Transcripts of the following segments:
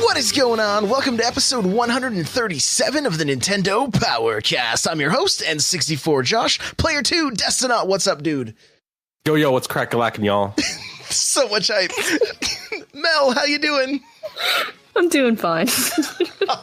What is going on? Welcome to episode 137 of the Nintendo Powercast. I'm your host, N64 Josh. Player 2, Destinaut. What's up, dude? Yo, what's crack-a-lackin', y'all? So much hype. Mel, how you doing? I'm doing fine.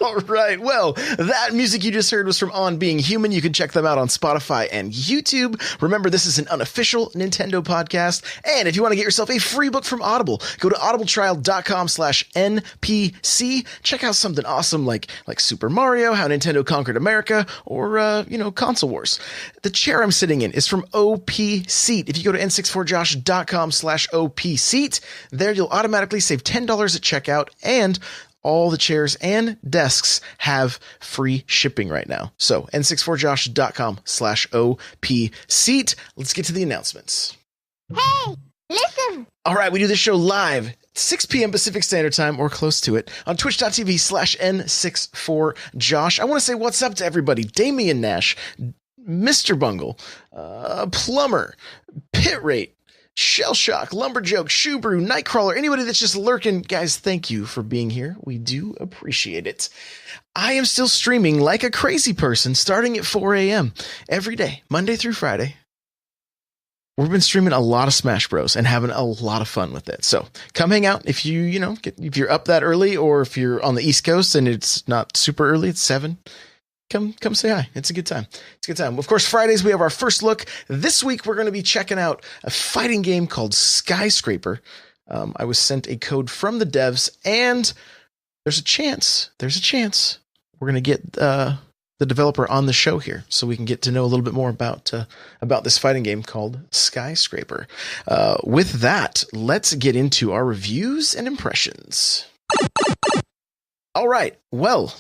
All right. Well, that music you just heard was from On Being Human. You can check them out on Spotify and YouTube. Remember, this is an unofficial Nintendo podcast. And if you want to get yourself a free book from Audible, go to audibletrial.com/NPC. Check out something awesome like Super Mario, How Nintendo Conquered America, or, Console Wars. The chair I'm sitting in is from Opseat. If you go to n64josh.com/Opseat, there you'll automatically save $10 at checkout, and all the chairs and desks have free shipping right now. So n64josh.com/Opseat. Let's get to the announcements. Hey, listen. All right, we do this show live, 6 p.m. Pacific Standard Time, or close to it, on twitch.tv/N64Josh. I want to say what's up to everybody. Damian Nash, Mr. Bungle, Plumber, Pit Rate, Shell Shock, Lumberjoke, Shoebrew, Nightcrawler, anybody that's just lurking, guys, thank you for being here. We do appreciate it. I am still streaming like a crazy person starting at 4 a.m. every day, Monday through Friday. We've been streaming a lot of Smash Bros. And having a lot of fun with it. So come hang out if if you're up that early, or if you're on the East Coast and it's not super early, it's 7. Come say hi. It's a good time. Of course, Fridays we have our first look. This week we're going to be checking out a fighting game called Skyscraper. I was sent a code from the devs, and there's a chance we're going to get the developer on the show here, so we can get to know a little bit more about this fighting game called Skyscraper. With that, let's get into our reviews and impressions. All right. Well,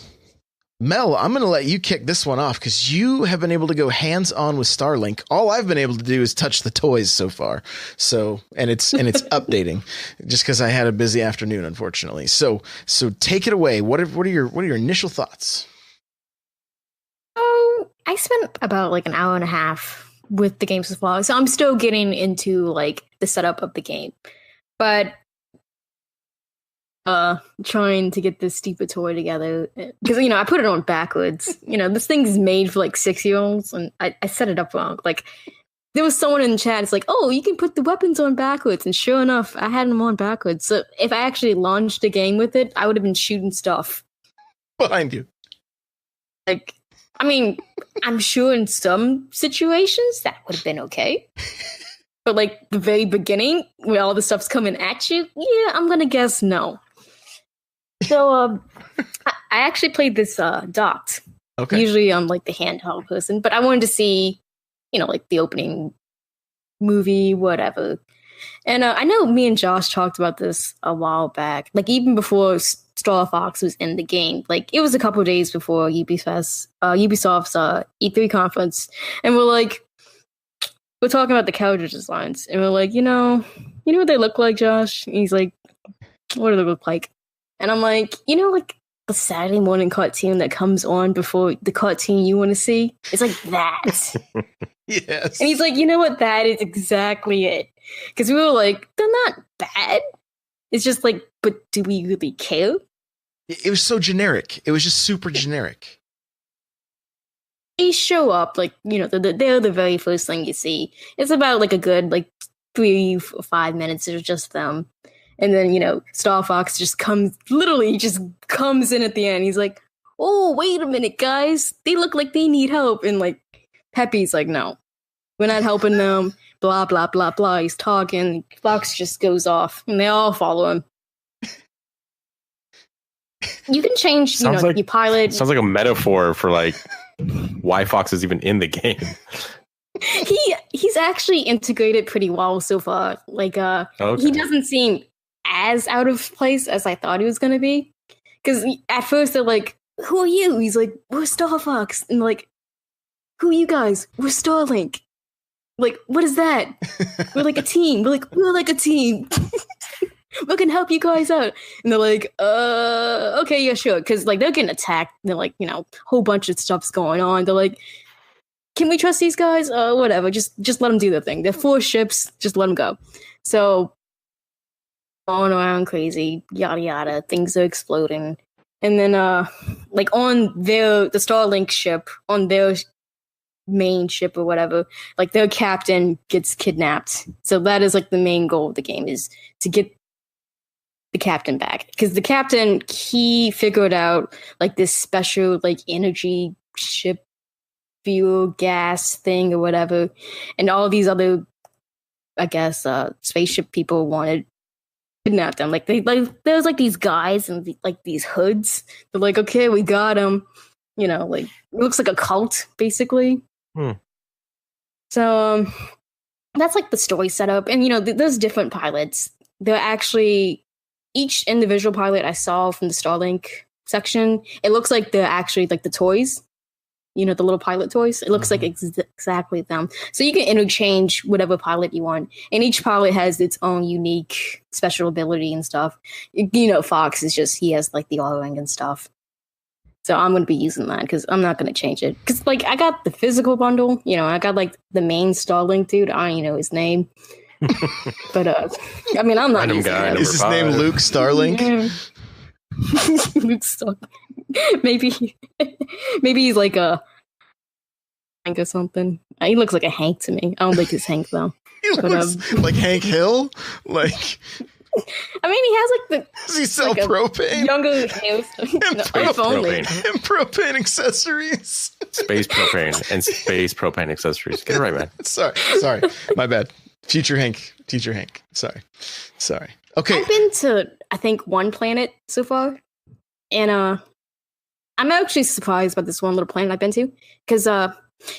Mel, I'm going to let you kick this one off because you have been able to go hands-on with Starlink. All I've been able to do is touch the toys so far. So, and it's updating just because I had a busy afternoon, unfortunately. So take it away. What are your initial thoughts? Oh, I spent about like an hour and a half with the game so far, so I'm still getting into like the setup of the game, but trying to get this stupid toy together because I put it on backwards. This thing is made for like 6-year-olds, and I set it up wrong. Like, there was someone in the chat, it's like, oh, you can put the weapons on backwards, and sure enough, I had them on backwards. So if I actually launched a game with it, I would have been shooting stuff behind you. Like, I mean, I'm sure in some situations that would have been okay. But like the very beginning, where all the stuff's coming at you, yeah, I'm gonna guess no. So I actually played this docked. Okay. Usually I'm like the handheld person, but I wanted to see, like the opening movie, whatever. And I know me and Josh talked about this a while back, like even before Star Fox was in the game. Like, it was a couple of days before Ubisoft's E3 conference, and we're talking about the character designs, and we're like, you know what they look like, Josh? And he's like, what do they look like? And I'm like, like the Saturday morning cartoon that comes on before the cartoon you want to see? It's like that. Yes. And he's like, you know what? That is exactly it. Because we were like, they're not bad. It's just like, but do we really care? It was so generic. It was just super generic. They show up, like, they're the very first thing you see. It's about like a good 3 or 5 minutes of just them. And then, Star Fox just comes in at the end. He's like, oh, wait a minute, guys. They look like they need help. And like, Peppy's like, no, we're not helping them. Blah, blah, blah, blah. He's talking. Fox just goes off, and they all follow him. You can change, your pilot. Sounds like a metaphor for like why Fox is even in the game. He's actually integrated pretty well so far. Like, He doesn't seem as out of place as I thought he was gonna be. Because at first they're like, "Who are you?" He's like, "We're Star Fox," and like, "Who are you guys?" "We're Starlink." Like, what is that? We're like a team. We're like a team. We can help you guys out. And they're like, okay, yeah, sure. Because like they're getting attacked. They're like, whole bunch of stuff's going on. They're like, can we trust these guys? Whatever. Just let them do their thing. They're 4 ships. Just let them go. So going around crazy, yada yada. Things are exploding, and then like on the Starlink ship, on their main ship or whatever, like their captain gets kidnapped. So that is like the main goal of the game, is to get the captain back, because the captain, he figured out like this special like energy ship fuel gas thing or whatever, and all these other, I guess, spaceship people wanted to kidnap them. Like there's like these guys and like these hoods. They're like, okay, we got them. You know, like it looks like a cult basically. So that's like the story setup, and you know, there's different pilots. They're actually, each individual pilot I saw from the Starlink section, it looks like they're actually like the toys. You know, the little pilot toys. It looks like exactly them. So you can interchange whatever pilot you want. And each pilot has its own unique special ability and stuff. You know, Fox is just, he has like the R-Ring and stuff. So I'm going to be using that because I'm not going to change it. Because like I got the physical bundle. You know, I got like the main Starlink dude. I don't even know his name. But I mean, I'm not using that. Is his name Luke Starlink? Luke Starlink. Maybe he's like a Hank or something. He looks like a Hank to me. I don't think he's Hank though. He looks like Hank Hill. Like, I mean, he has like the. Does he sell like propane? Younger hair. Space propane. And propane accessories. Space propane and space propane accessories. Get it right, man. Sorry, my bad. Teacher Hank. Sorry. Okay. I've been to, I think, one planet so far, and I'm actually surprised by this one little planet I've been to, because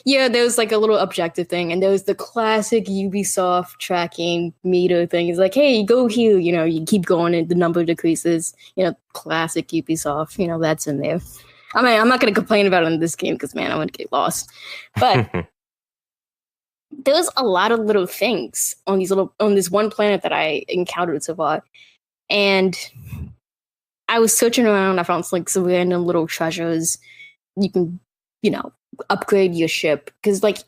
yeah, there's like a little objective thing, and there's the classic Ubisoft tracking meter thing. It's like, hey, go here, you know, you keep going and the number decreases. You know, classic Ubisoft, you know, that's in there. I mean, I'm not going to complain about it in this game because, man, I'm going to get lost. But there's a lot of little things on this one planet that I encountered so far. And I was searching around, I found like some random little treasures. You can, you know, upgrade your ship, because like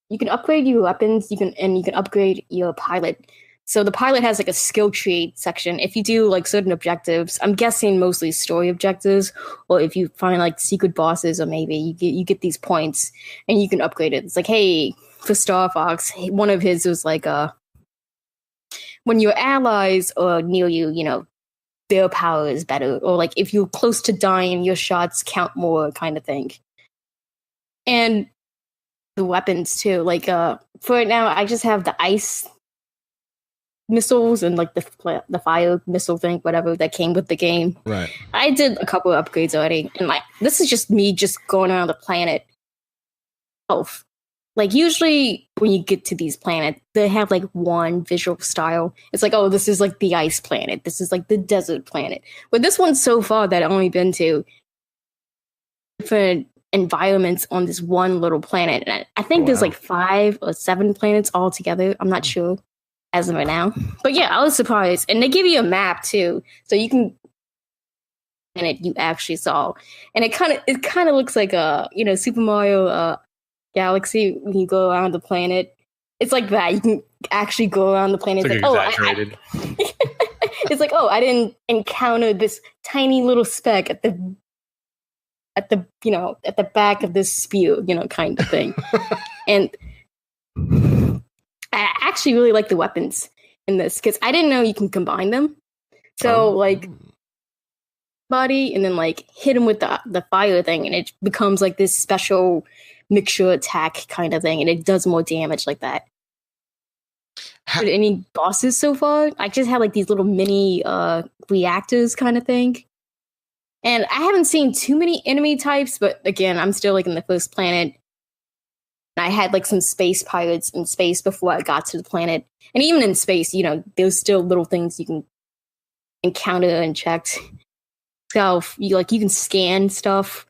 you can upgrade your weapons, you can upgrade your pilot. So the pilot has like a skill tree section. If you do like certain objectives, I'm guessing mostly story objectives, or if you find like secret bosses, or maybe you get these points and you can upgrade it. It's like, hey, for Star Fox, one of his was like when your allies are near you, you know, their power is better, or like if you're close to dying, your shots count more, kind of thing. And the weapons too. Like for right now, I just have the ice missiles and like the fire missile thing, whatever that came with the game. Right. I did a couple of upgrades already, and like this is just me just going around the planet. Like usually when you get to these planets, they have like one visual style. It's like, oh, this is like the ice planet. This is like the desert planet. But this one so far that I've only been to different environments on this one little planet. And I think there's like 5 or 7 planets all together. I'm not sure as of right now. But yeah, I was surprised. And they give you a map too. So you can planet you actually saw. And it kind of looks like a, you know, Super Mario Galaxy when you go around the planet. It's like that. You can actually go around the planet. It's like exaggerated. It's like, oh, I didn't encounter this tiny little speck at the you know, at the back of this spew, you know, kind of thing. And I actually really like the weapons in this, because I didn't know you can combine them. So like body and then like hit him with the fire thing, and it becomes like this special mixture attack kind of thing, and it does more damage like that. Any bosses so far? I just had like these little mini reactors kind of thing. And I haven't seen too many enemy types, but again, I'm still like in the first planet. I had like some space pirates in space before I got to the planet. And even in space, you know, there's still little things you can encounter and check. So you can scan stuff.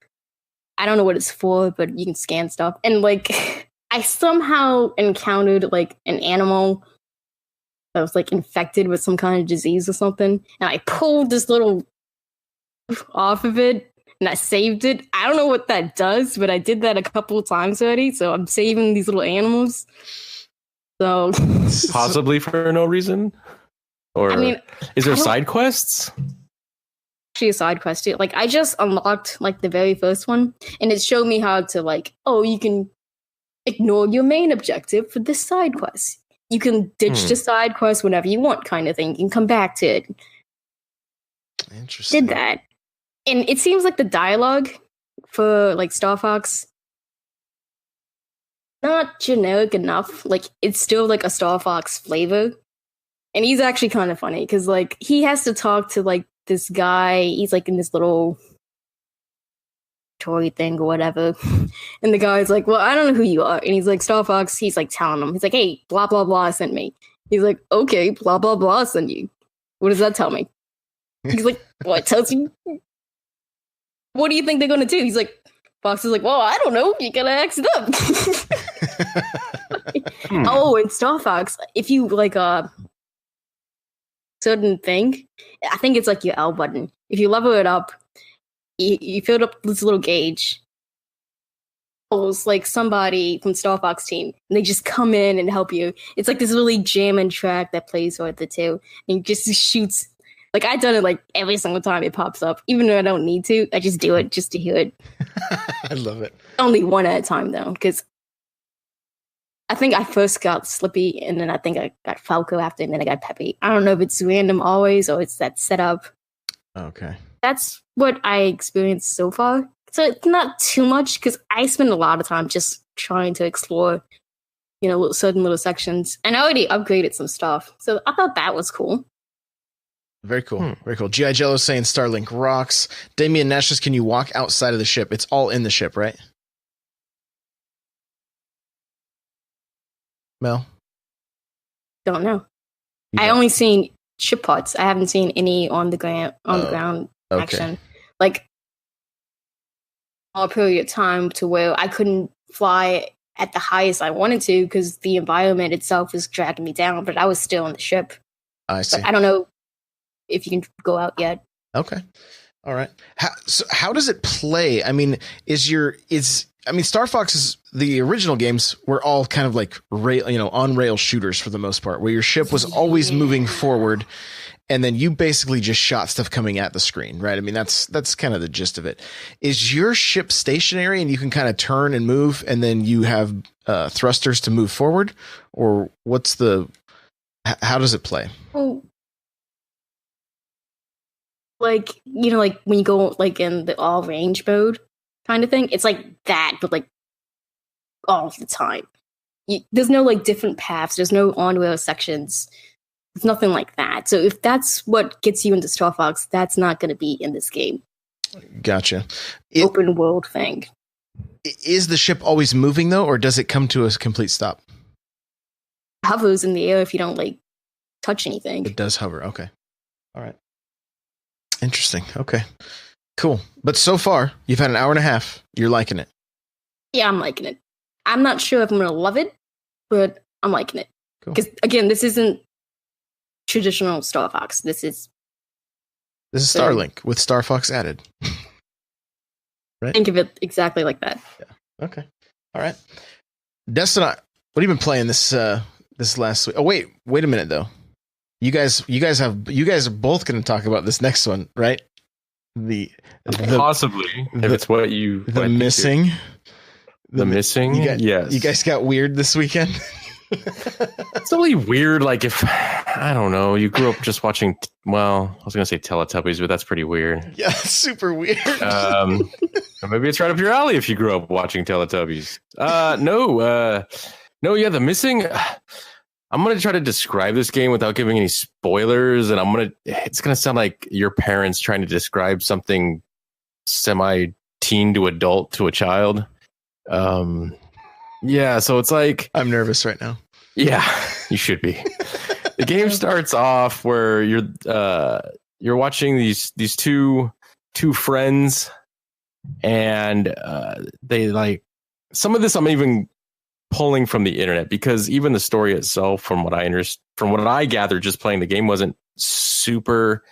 I don't know what it's for, but you can scan stuff. And like I somehow encountered like an animal that was like infected with some kind of disease or something. And I pulled this little off of it and I saved it. I don't know what that does, but I did that a couple of times already. So I'm saving these little animals. So possibly for no reason. Or I mean, is there I don't- side quests? actually a side quest too. Like I just unlocked like the very first one, and it showed me how to like, oh, you can ignore your main objective for this side quest. You can ditch the side quest whenever you want, kind of thing. You can come back to it. Interesting. Did that, and it seems like the dialogue for like Star Fox not generic enough. Like it's still like a Star Fox flavor, and he's actually kind of funny because like he has to talk to like this guy. He's like in this little toy thing or whatever, and the guy's like, "Well, I don't know who you are," and he's like, "Star Fox." He's like telling him, he's like, "Hey, blah blah blah sent me." He's like, "Okay, blah blah blah sent you." What does that tell me? He's like, "What tells you? What do you think they're gonna do?" He's like, Fox is like, "Well, I don't know. You gotta ask them." Oh, and Star Fox, if you like a certain thing, I think it's like your L button. If you level it up, you filled up this little gauge. It's like somebody from Star Fox team, and they just come in and help you. It's like this really jamming track that plays with the two, and just shoots. Like I've done it like every single time it pops up, even though I don't need to. I just do it just to hear it. I love it. Only one at a time though, because I think I first got Slippy, and then I think I got Falco after, and then I got Peppy. I don't know if it's random always or it's that setup. Okay. That's what I experienced so far. So it's not too much because I spend a lot of time just trying to explore, certain little sections. And I already upgraded some stuff, so I thought that was cool. Very cool. Very cool. G.I. Jello saying Starlink rocks. Damian Nash says, can you walk outside of the ship? It's all in the ship, right? Mel? Don't know. You I don't. only seen ship parts. I haven't seen any on the ground okay. action. Like a period of time to where I couldn't fly at the highest I wanted to because the environment itself was dragging me down, but I was still on the ship. I see. But I don't know if you can go out yet. Okay. All right. How does it play? I mean, Star Fox's the original games were all kind of like on rail shooters for the most part, where your ship was always moving forward, and then you basically just shot stuff coming at the screen, right? I mean, that's kind of the gist of it. Is your ship stationary and you can kind of turn and move, and then you have thrusters to move forward, or how does it play? Well, like when you go like in the all range mode kind of thing, it's like that, but like all the time. There's no like different paths. There's no on-rail sections. It's nothing like that. So if that's what gets you into Star Fox, that's not going to be in this game. Gotcha. Open world thing. Is the ship always moving though, or does it come to a complete stop? It hovers in the air if you don't like touch anything. It does hover. Okay. All right. Interesting. Okay. Cool. But so far, you've had an hour and a half. You're liking it. Yeah, I'm liking it. I'm not sure if I'm going to love it, but I'm liking it. Cool. Because, again, this isn't traditional Star Fox. This is Starlink with Star Fox added. Right? Think of it exactly like that. Yeah. Okay. All right. Destin, what have you been playing this last week? Oh, wait a minute though. You guys are both going to talk about this next one, right? Possibly, if it's what you the missing. The missing? Yes. You guys got weird this weekend? It's only weird, like if, I don't know, you grew up just watching, well, I was going to say Teletubbies, but that's pretty weird. Yeah, super weird. Maybe it's right up your alley if you grew up watching Teletubbies. No, yeah, the missing, I'm going to try to describe this game without giving any spoilers, and it's going to sound like your parents trying to describe something semi-teen to adult to a child. Yeah, so it's like I'm nervous right now. Yeah, you should be. The game starts off where you're watching these two friends, and they like some of this I'm even pulling from the internet, because even the story itself, from what I gathered just playing the game, wasn't super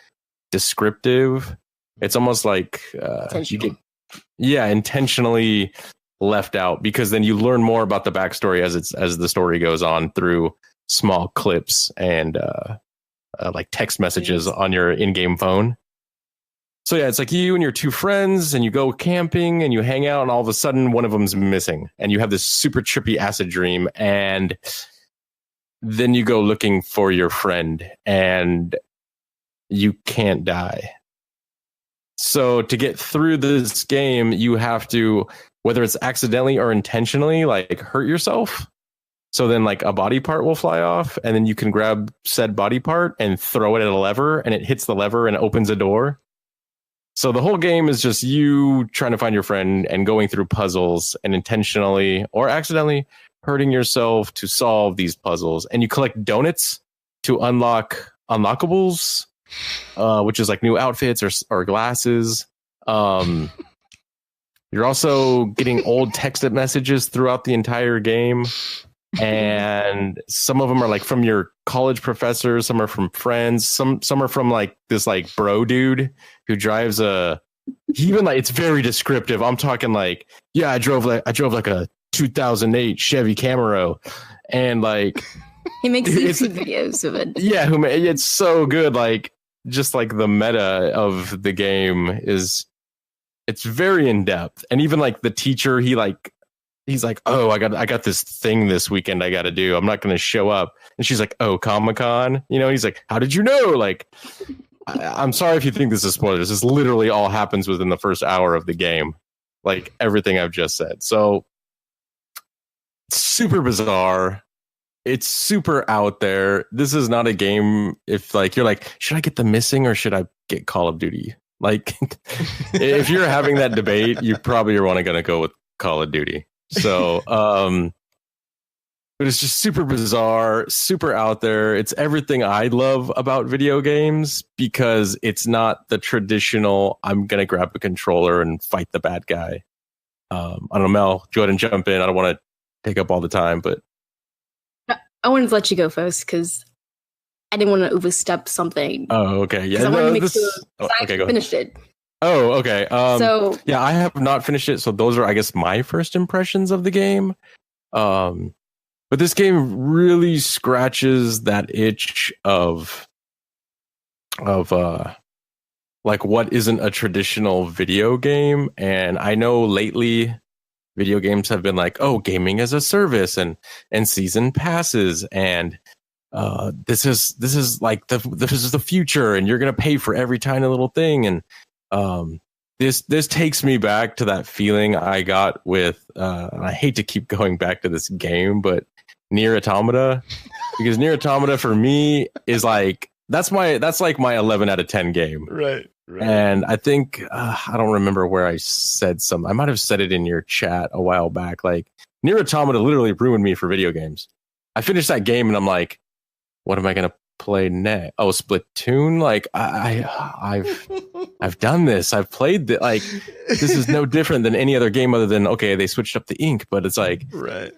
descriptive. It's almost like intentionally left out, because then you learn more about the backstory as the story goes on through small clips and like text messages on your in-game phone. So yeah, it's like you and your two friends, and you go camping and you hang out, and all of a sudden one of them's missing, and you have this super trippy acid dream, and then you go looking for your friend, and you can't die. So to get through this game, you have to, whether it's accidentally or intentionally, like hurt yourself. So then like a body part will fly off, and then you can grab said body part and throw it at a lever, and it hits the lever and opens a door. So the whole game is just you trying to find your friend and going through puzzles and intentionally or accidentally hurting yourself to solve these puzzles. And you collect donuts to unlock unlockables, which is like new outfits or glasses. You're also getting old text messages throughout the entire game. And some of them are like from your college professors, some are from friends, some are from like this like bro dude who drives even like, it's very descriptive. I'm talking like, yeah, I drove like a 2008 Chevy Camaro, and like he makes YouTube videos of it. Yeah, it's so good. Like just like the meta of the game it's very in depth, and even like the teacher, he's like, oh, I got this thing this weekend I got to do. I'm not going to show up. And she's like, oh, Comic-Con? You know, he's like, how did you know? Like, I'm sorry if you think this is spoilers. This literally all happens within the first hour of the game. Like everything I've just said. So it's super bizarre. It's super out there. This is not a game if like, you're like, should I get The Missing or should I get Call of Duty? Like if you're having that debate, you probably are going to go with Call of Duty. So, but it's just super bizarre, super out there. It's everything I love about video games because it's not the traditional, I'm going to grab a controller and fight the bad guy. I don't know, Mel, go ahead and jump in. I don't want to take up all the time, but. I wanted to let you go first because I didn't want to overstep something. Oh, okay. Yeah, I wanted to make sure I finished it. Oh, okay. So yeah, I have not finished it. So those are, I guess, my first impressions of the game. But this game really scratches that itch of like what isn't a traditional video game. And I know lately video games have been like, oh, gaming as a service and season passes, and this is like this is the future, and you're gonna pay for every tiny little thing. And this takes me back to that feeling I got with and I hate to keep going back to this game, but Nier Automata, because Nier Automata for me is like that's like my 11 out of 10 game. Right. And I think I don't remember where I said I might have said it in your chat a while back. Like Nier Automata literally ruined me for video games. I finished that game and I'm like, what am I gonna play next? Oh, Splatoon. Like I've done this. I've played like this is no different than any other game other than okay, they switched up the ink, but it's like right.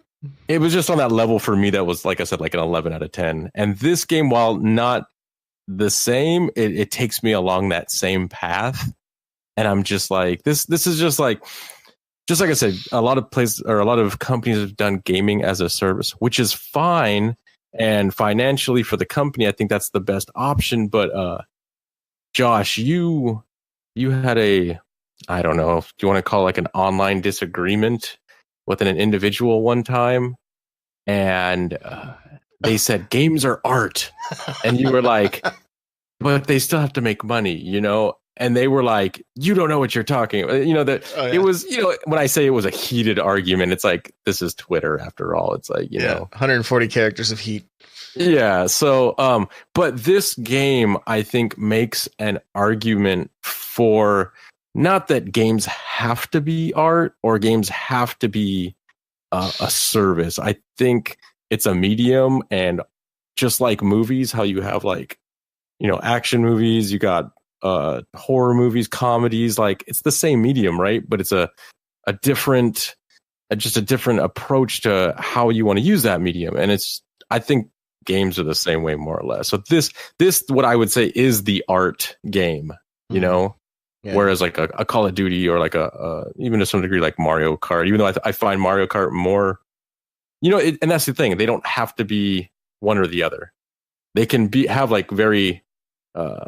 It was just on that level for me that was, like I said, like an 11 out of 10. And this game, while not the same, it takes me along that same path. And I'm just like, this is just like I said, a lot of places or a lot of companies have done gaming as a service, which is fine. And financially for the company, I think that's the best option. But Josh, you had I don't know if you want to call it like an online disagreement with an individual one time, and they said games are art, and you were like, but they still have to make money, you know. And they were like, you don't know what you're talking about. You know, that It was, you know, when I say it was a heated argument, it's like, this is Twitter after all. It's like, you know, 140 characters of heat. Yeah. So, but this game, I think, makes an argument for not that games have to be art or games have to be a service. I think it's a medium, and just like movies, how you have like, you know, action movies, you got horror movies, comedies, like it's the same medium, right? But it's a different approach to how you want to use that medium. And I think games are the same way, more or less. So this what I would say is the art game, you know. Yeah. Whereas like a Call of Duty or like even to some degree like Mario Kart, even though I find Mario Kart more, you know, and that's the thing, they don't have to be one or the other. they can have like very a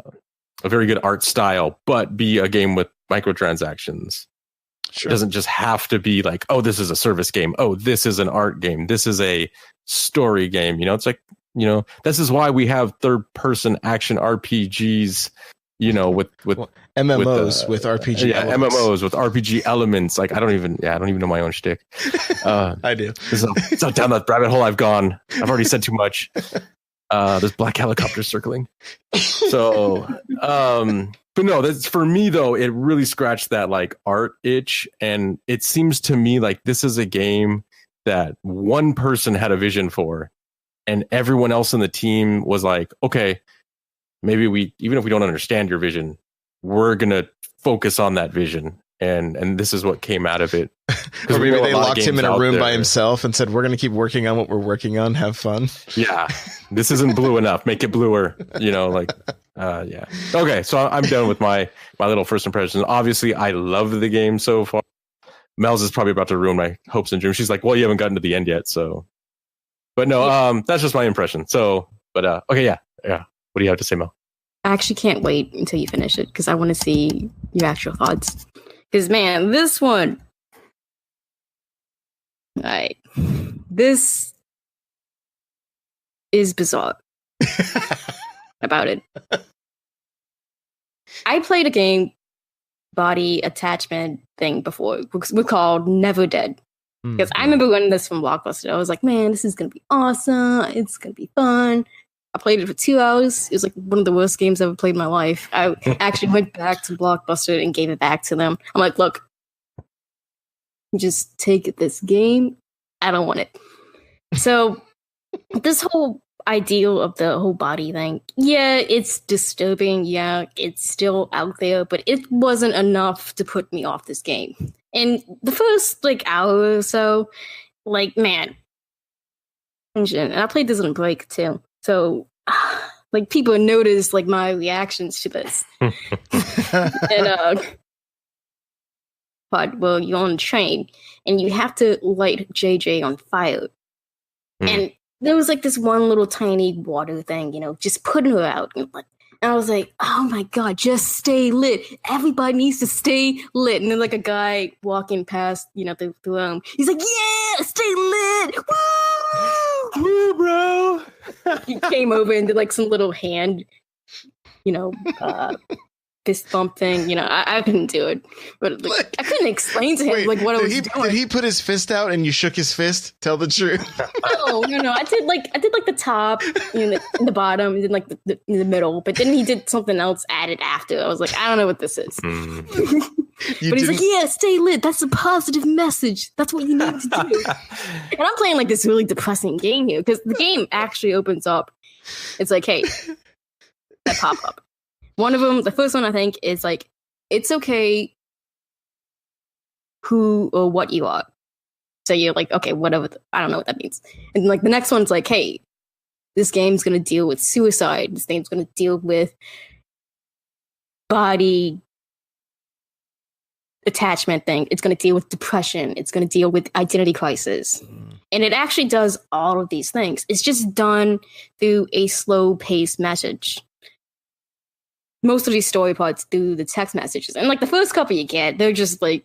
very good art style, but be a game with microtransactions. Sure. It doesn't just have to be like, oh, this is a service game. Oh, this is an art game. This is a story game. You know, it's like, you know, this is why we have third-person action RPGs. You know, with MMOs with RPG. elements. MMOs with RPG elements. Like I don't even know my own shtick. I do. So down that rabbit hole I've gone. I've already said too much. There's black helicopters circling. So, but no, that's for me though. It really scratched that like art itch, and it seems to me like this is a game that one person had a vision for, and everyone else in the team was like, okay, maybe even if we don't understand your vision, we're gonna focus on that vision. And this is what came out of it. Or maybe they locked him in a room by himself and said, we're going to keep working on what we're working on. Have fun. Yeah. This isn't blue enough. Make it bluer. You know, like, yeah. Okay. So I'm done with my little first impressions. Obviously, I love the game so far. Mel's is probably about to ruin my hopes and dreams. She's like, well, you haven't gotten to the end yet. So, but no, that's just my impression. So, but, okay. Yeah. Yeah. What do you have to say, Mel? I actually can't wait until you finish it because I want to see your actual thoughts. Because, man, this one... Alright. This is bizarre about it. I played a game body attachment thing before. We're called Never Dead. Because I remember running this from Blockbuster. I was like, man, this is going to be awesome. It's going to be fun. I played it for 2 hours. It was like one of the worst games I've ever played in my life. I actually went back to Blockbuster and gave it back to them. I'm like, look, just take this game. I don't want it. So this whole ideal of the whole body thing, yeah, it's disturbing. Yeah, it's still out there, but it wasn't enough to put me off this game. And the first like hour or so, like, man, and I played this on break too. So, like, people noticed, like, my reactions to this. And, but, well, you're on a train, and you have to light JJ on fire. And there was, like, this one little tiny water thing, you know, just putting her out. And I was like, oh, my God, just stay lit. Everybody needs to stay lit. And then, like, a guy walking past, you know, the room. He's like, yeah, stay lit. Woo! Woo, bro! He came over and did like some little hand, you know, fist bump thing. You know, I couldn't do it, but like, I couldn't explain to him like what I was doing. Did he put his fist out and you shook his fist? Tell the truth. No. I did like the top, you know, the bottom, and then like the middle. But then he did something else added after. I was like, I don't know what this is. But he's like, yeah, stay lit. That's a positive message. That's what you need to do. And I'm playing like this really depressing game here because the game actually opens up. It's like, hey, that pop up. One of them, the first one I think is like, it's okay who or what you are. So you're like, okay, whatever. I don't know what that means. And like the next one's like, hey, this game's going to deal with suicide. This game's going to deal with body attachment thing. It's going to deal with depression. It's going to deal with identity crisis. And it actually does all of these things. It's just done through a slow-paced message. Most of these story parts do the text messages. And like the first couple you get, they're just like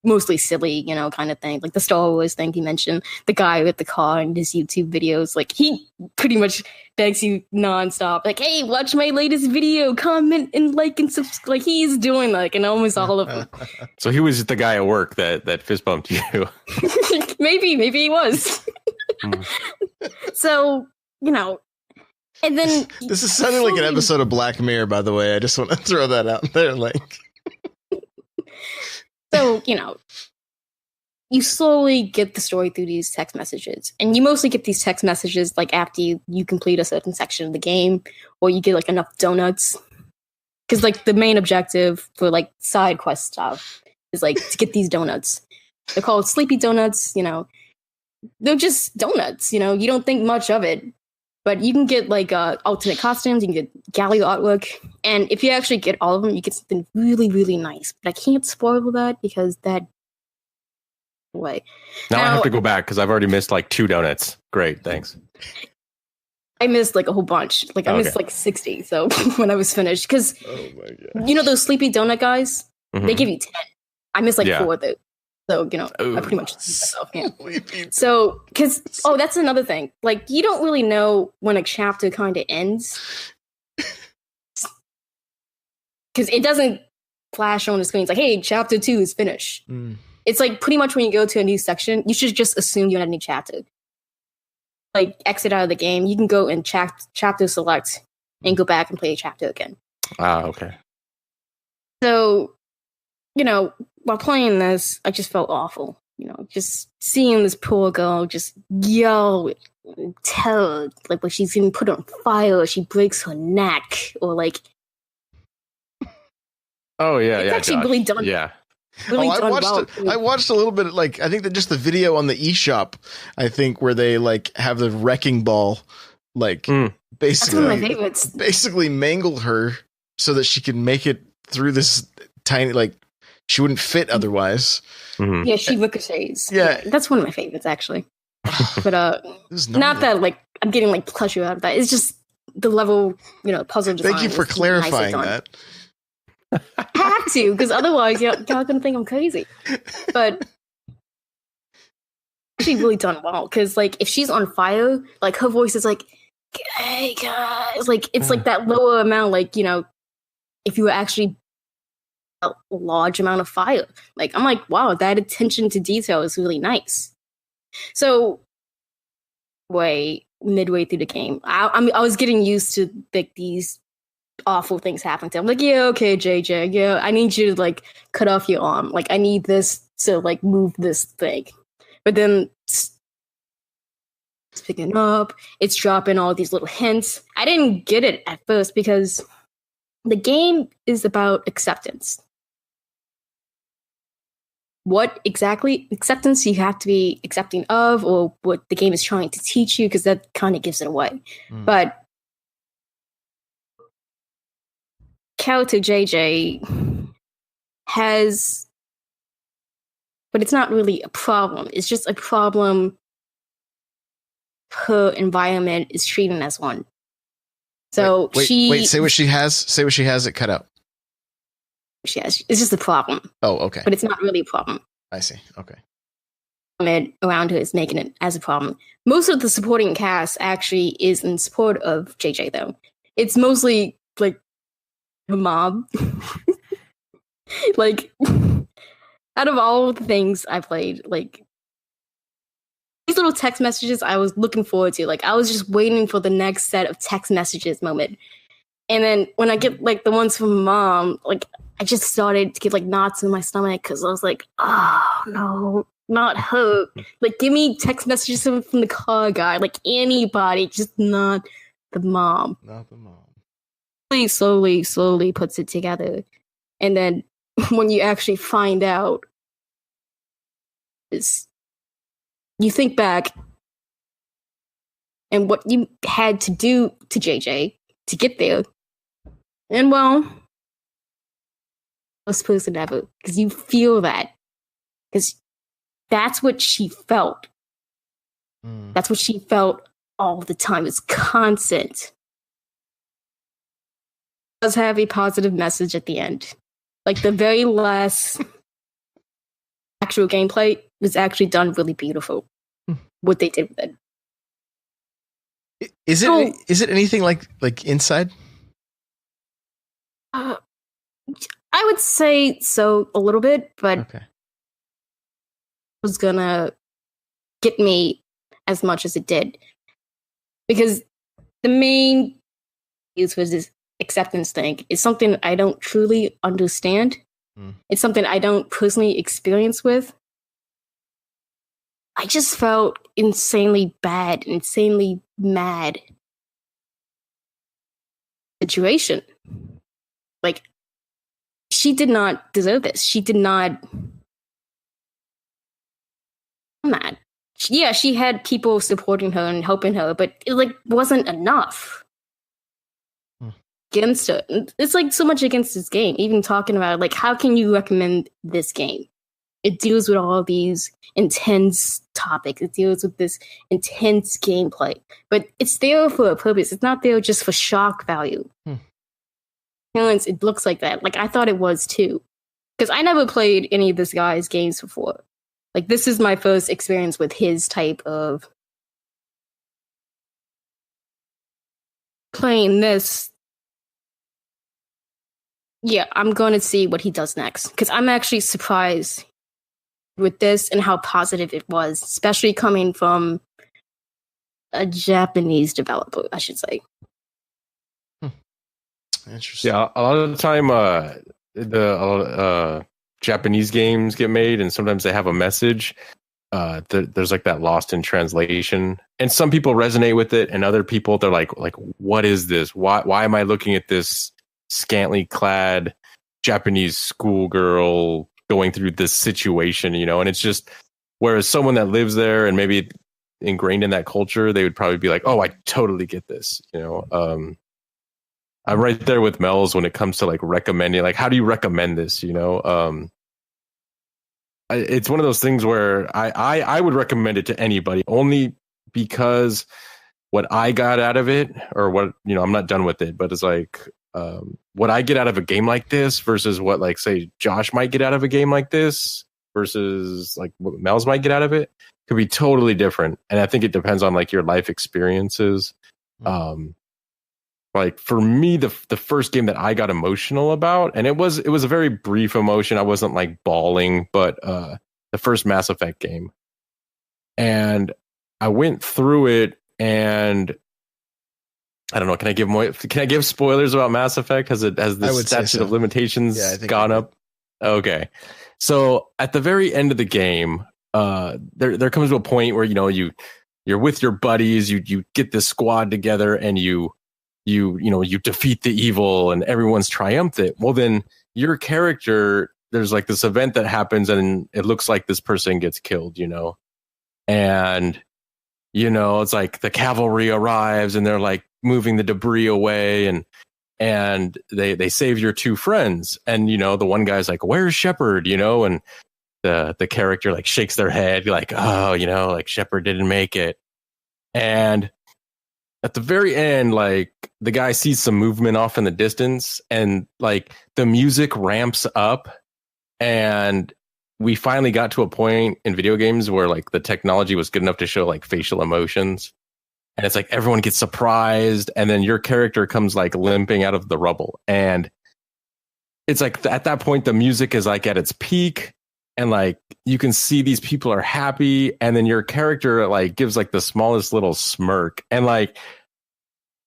mostly silly, you know, kind of thing. Like the Star Wars thing he mentioned, the guy with the car in his YouTube videos, like he pretty much begs you nonstop, like, hey, watch my latest video, comment and like and subscribe. Like he's doing like in almost all of them. So he was the guy at work that fist bumped you. maybe he was. So, you know, and then this is sounding like an episode of Black Mirror, by the way. I just want to throw that out there, like. So, you know, you slowly get the story through these text messages. And you mostly get these text messages like after you complete a certain section of the game, or you get like enough donuts. Because like the main objective for like side quest stuff is like to get these donuts. They're called sleepy donuts, you know. They're just donuts, you know. You don't think much of it. But you can get like alternate costumes, you can get gallery artwork, and if you actually get all of them, you get something really, really nice. But I can't spoil that because that way. Now I have to go back because I've already missed like 2 donuts. Great, thanks. I missed like a whole bunch. Like I missed like 60. So when I was finished, because you know those sleepy donut guys, they give you 10. I missed like 4 of those. So I pretty much myself. Yeah. So because that's another thing. Like you don't really know when a chapter kind of ends because it doesn't flash on the screen. It's like, hey, chapter 2 is finished. It's like pretty much when you go to a new section, you should just assume you're in a new chapter. Like exit out of the game, you can go and chapter select and go back and play a chapter again. Okay. So, while playing this, I just felt awful. Just seeing this poor girl just yell, tell like when she's getting put on fire, or she breaks her neck, or like. Oh yeah, it's actually really done. Yeah. Really I watched a little bit. Like I think that just the video on the eShop. I think where they like have the wrecking ball, like basically. That's one of my favorites. Basically, mangle her so that she can make it through this tiny. Like she wouldn't fit otherwise. Yeah, she ricochets. Yeah, that's one of my favorites actually. But not that like I'm getting like pleasure out of that. It's just the level, puzzle design. Thank you for clarifying that. I have to, because otherwise y'all gonna think I'm crazy. But she really done well, because like if she's on fire, like her voice is like, hey guys, like it's like that lower amount, like if you were actually a large amount of fire. Like I'm like, wow, that attention to detail is really nice. So midway through the game, I was getting used to like these awful things happening to him. Like, yeah, okay, JJ, yeah, I need you to like cut off your arm. Like, I need this to like move this thing. But then it's picking up, it's dropping all these little hints. I didn't get it at first because the game is about acceptance. What exactly acceptance you have to be accepting of, or what the game is trying to teach you, because that kind of gives it away. But character JJ has, but it's not really a problem. It's just a problem her environment is treating as one. So say what she has. Say what she has. It cut out. She has. It's just a problem. Oh, okay. But it's not really a problem. I see. Okay. Around her is making it as a problem. Most of the supporting cast actually is in support of JJ, though. It's mostly like her mom. Like, out of all the things I played, like these little text messages I was looking forward to. Like, I was just waiting for the next set of text messages moment. And then when I get like the ones from mom, like I just started to get like knots in my stomach because I was like, oh no, not her. Like, give me text messages from the car guy, like anybody, just not the mom. Not the mom. Slowly puts it together. And then when you actually find out, you think back and what you had to do to JJ to get there. And well, most person ever, because you feel that. Because that's what she felt. That's what she felt all the time. It's constant. It does have a positive message at the end. Like the very last actual gameplay was actually done really beautiful. What they did with it. Is it anything like Inside? I would say so a little bit, but okay. It was gonna get me as much as it did. Because the main use was this acceptance thing. It's something I don't truly understand. It's something I don't personally experience with. I just felt insanely bad, insanely mad situation. Like, she did not deserve this. She did not. I'm mad. Yeah, she had people supporting her and helping her, but it like wasn't enough. Against her. It's like so much against this game. Even talking about like, how can you recommend this game? it deals with all these intense topics. It deals with this intense gameplay, but it's there for a purpose. It's not there just for shock value. It looks like that. Like, I thought it was too, because I never played any of this guy's games before. Like, this is my first experience with his type of playing this. Yeah, I'm going to see what he does next, because I'm actually surprised with this and how positive it was, especially coming from a Japanese developer, I should say. Interesting. Yeah, a lot of the time, the Japanese games get made, and sometimes they have a message. There's like that lost in translation, and some people resonate with it, and other people they're like, what is this? Why am I looking at this scantily clad Japanese schoolgirl going through this situation, and it's just, whereas someone that lives there and maybe ingrained in that culture, they would probably be like, oh, I totally get this. I'm right there with Mel's when it comes to like recommending, like, how do you recommend this? It's one of those things where I would recommend it to anybody, only because what I got out of it, or what, I'm not done with it, but it's like, what I get out of a game like this versus what, like, say Josh might get out of a game like this versus like what Mel's might get out of it could be totally different. And I think it depends on like your life experiences. Like for me, the first game that I got emotional about, and it was a very brief emotion. I wasn't like bawling, but the first Mass Effect game, and I went through it, and I don't know. Can I give spoilers about Mass Effect? Has the statute of limitations gone up? Okay. So at the very end of the game, there comes to a point where you're with your buddies, you get this squad together, and you defeat the evil, and everyone's triumphant. Well, then your character, there's like this event that happens, and it looks like this person gets killed, and it's like the cavalry arrives, and they're like moving the debris away, and they save your two friends, and the one guy's like, where's Shepard, and the character like shakes their head like, oh, like Shepard didn't make it. And at the very end, like the guy sees some movement off in the distance, and like the music ramps up, and we finally got to a point in video games where like the technology was good enough to show like facial emotions. And it's like everyone gets surprised, and then your character comes like limping out of the rubble. And it's like at that point, the music is like at its peak, and like you can see these people are happy, and then your character like gives like the smallest little smirk. And like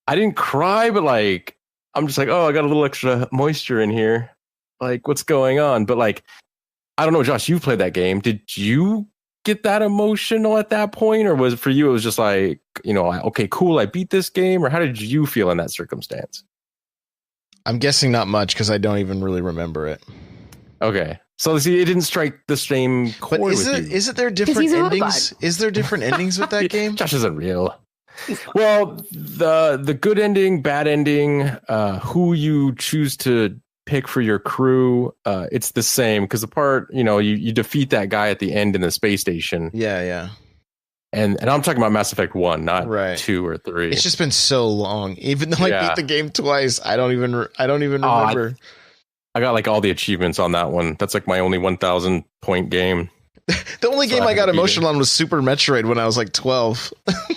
I didn't cry, but like I'm just like, oh, I got a little extra moisture in here. Like, what's going on? But like, I don't know, Josh, you've played that game. Did you get that emotional at that point, or was it for you, it was just like, okay, cool, I beat this game? Or how did you feel in that circumstance? I'm guessing not much, because I don't even really remember it. Okay, so see, it didn't strike the same chord. But is it there different endings? Is there different endings with that game? Josh isn't real. Well, the good ending, bad ending, who you choose to pick for your crew, it's the same, because the part, you defeat that guy at the end in the space station. Yeah. And I'm talking about Mass Effect 1, not 2 or 3. It's just been so long. Even though I beat the game twice, I don't even remember. I got like all the achievements on that one. That's like my only 1,000 point game. The only game I got emotional on was Super Metroid when I was like 12.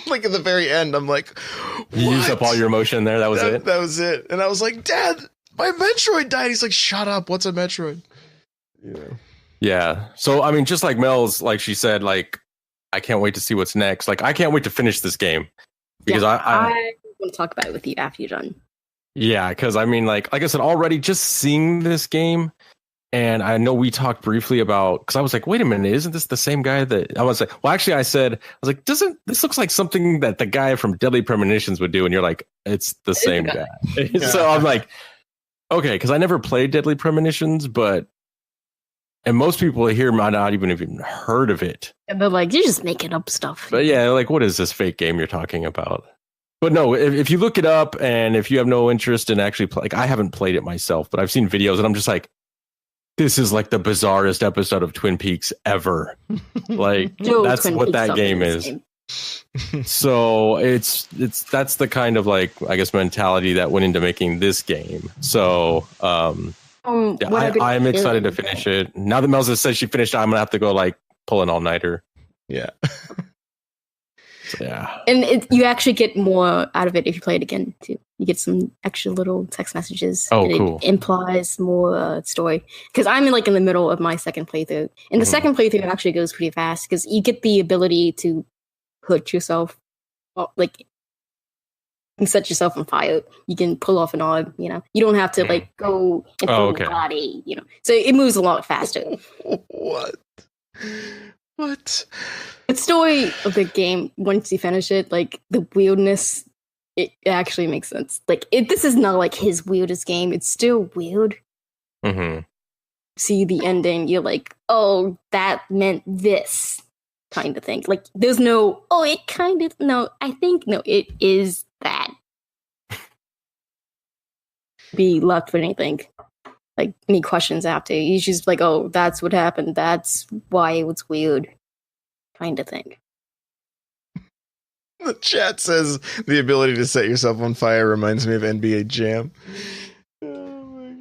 Like at the very end, I'm like, what? You used up all your emotion there. That was it. That was it. And I was like, Dad, my Metroid died. He's like, shut up. What's a Metroid? Yeah. So, I mean, just like Mel's, like she said, like, I can't wait to see what's next. Like, I can't wait to finish this game, because I want to talk about it with you after you're done. Yeah, because I mean, like I said, already just seeing this game, and I know we talked briefly about, because I was like, wait a minute, isn't this the same guy that I was like? Well, actually, I was like, doesn't this looks like something that the guy from Deadly Premonitions would do? And you're like, it's the same guy. So I'm like, okay, because I never played Deadly Premonitions, and most people here might not even heard of it. And they're like, you're just making up stuff. But yeah, like, what is this fake game you're talking about? But no, if you look it up, and if you have no interest in actually like, I haven't played it myself, but I've seen videos, and I'm just like, this is like the bizarrest episode of Twin Peaks ever. Like No that's Twin what Peaks that stuff game in this is. game. So that's the kind of like, I guess, mentality that went into making this game. So yeah, I'm excited to finish it. Now that Melza says she finished, I'm gonna have to go like pull an all-nighter. Yeah. So, yeah. And you actually get more out of it if you play it again too. You get some extra little text messages. Oh, and cool. It implies more story. Because I'm like in the middle of my second playthrough, and the second playthrough actually goes pretty fast because you get the ability to hurt yourself, like and set yourself on fire. You can pull off an arm. You know, you don't have to like go and pull your body. You know, so it moves a lot faster. What? The story of the game, once you finish it, like the weirdness, it actually makes sense. Like this is not like his weirdest game. It's still weird. Mm-hmm. See the ending, you're like, oh, that meant this kind of thing. Like there's no, oh, it kind of, no, I think, no, it is that. Be left with anything. Like any questions after. He's just like, oh, that's what happened. That's why it was weird. Kind of thing. The chat says the ability to set yourself on fire reminds me of NBA Jam.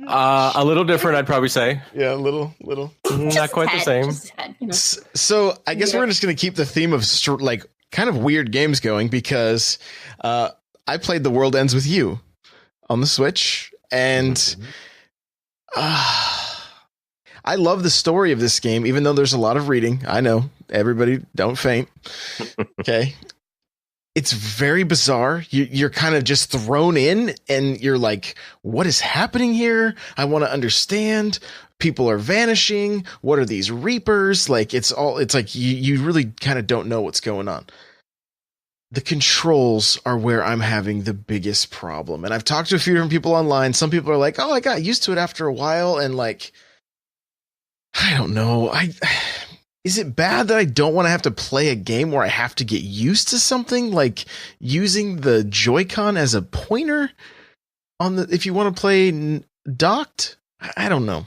A little different, I'd probably say. Yeah, a little. Not quite the same. You know? So I guess we're just going to keep the theme of like kind of weird games going because I played The World Ends With You on the Switch, and I love the story of this game, even though there's a lot of reading. I know, everybody don't faint. Okay. It's very bizarre. You're kind of just thrown in and you're like, what is happening here? I want to understand. People are vanishing. What are these reapers? Like it's like you really kind of don't know what's going on. The controls are where I'm having the biggest problem. And I've talked to a few different people online. Some people are like, oh, I got used to it after a while. And like, I don't know. Is it bad that I don't want to have to play a game where I have to get used to something like using the Joy-Con as a pointer on the, if you want to play docked? I don't know.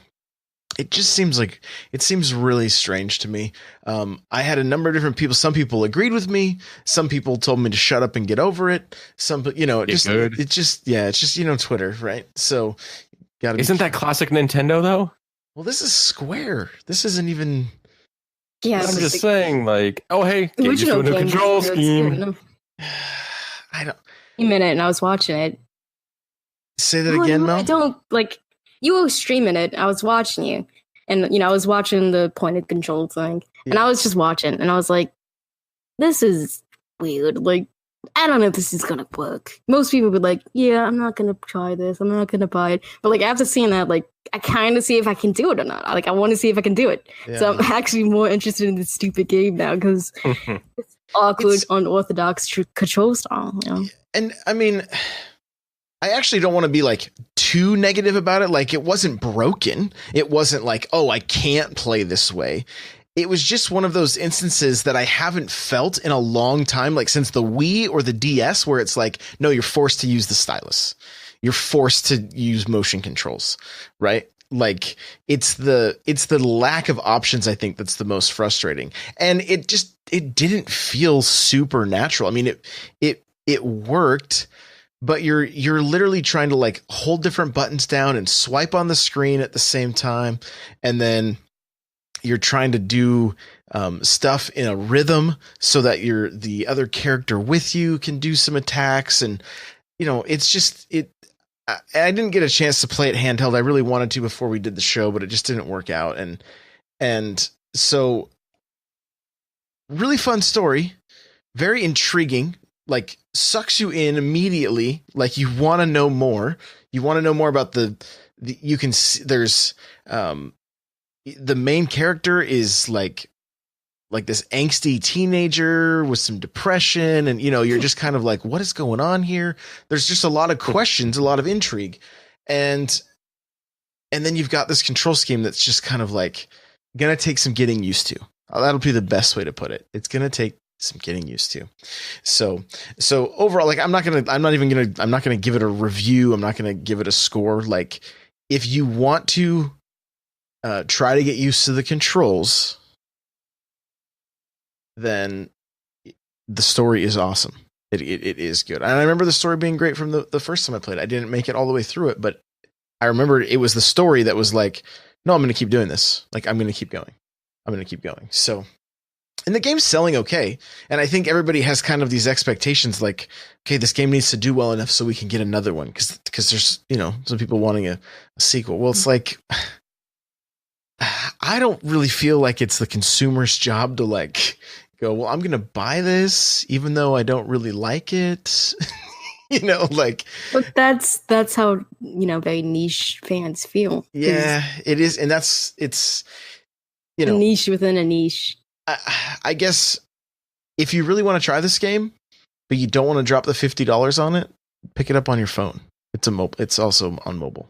It just seems really strange to me. I had a number of different people. Some people agreed with me. Some people told me to shut up and get over it. Some, it's just, Twitter, right? So Isn't that classic Nintendo though? Well, this is Square. This isn't even. Yeah, I'm just saying, like, oh hey, get used to a new control scheme. I don't. A minute, and I was watching it. Say that again, Mel. I don't like. You were streaming it. I was watching you, and I was watching the pointed control thing, and I was just watching, and I was like, "This is weird. Like, I don't know if this is gonna work." Most people would be like, "Yeah, I'm not gonna try this. I'm not gonna buy it." But like after seeing that, like I kind of see if I can do it or not. Like I want to see if I can do it. Yeah. So I'm actually more interested in this stupid game now because it's awkward, unorthodox control style. You know? And I mean, I actually don't want to be like too negative about it. Like it wasn't broken. It wasn't like, oh, I can't play this way. It was just one of those instances that I haven't felt in a long time, like since the Wii or the DS, where it's like, no, you're forced to use the stylus. You're forced to use motion controls, right? Like it's the lack of options, I think, that's the most frustrating. And it didn't feel super natural. I mean, it worked, but you're literally trying to like hold different buttons down and swipe on the screen at the same time. And then you're trying to do stuff in a rhythm so that the other character with you can do some attacks. And, it's just, I didn't get a chance to play it handheld. I really wanted to before we did the show, but it just didn't work out. And so really fun story, very intriguing, like sucks you in immediately. Like you want to know more. You want to know more about you can see there's, the main character is like this angsty teenager with some depression, and you're just kind of like, what is going on here? There's just a lot of questions, a lot of intrigue, and then you've got this control scheme that's just kind of like gonna take some getting used to. That'll be the best way to put it. It's gonna take some getting used to. So overall, like I'm not gonna give it a review. I'm not gonna give it a score. Like if you want to try to get used to the controls, then the story is awesome. It is good. And I remember the story being great from the first time I played. I didn't make it all the way through it, but I remember it was the story that was like, no, I'm going to keep doing this. Like, I'm going to keep going. I'm going to keep going. So, and the game's selling okay. And I think everybody has kind of these expectations like, okay, this game needs to do well enough so we can get another one. Cause there's, some people wanting a sequel. Well, it's like, I don't really feel like it's the consumer's job to like go, well, I'm going to buy this even though I don't really like it. But that's how, very niche fans feel. Yeah, it is. And it's, a niche within a niche. I guess if you really want to try this game, but you don't want to drop the $50 on it, pick it up on your phone. It's also on mobile.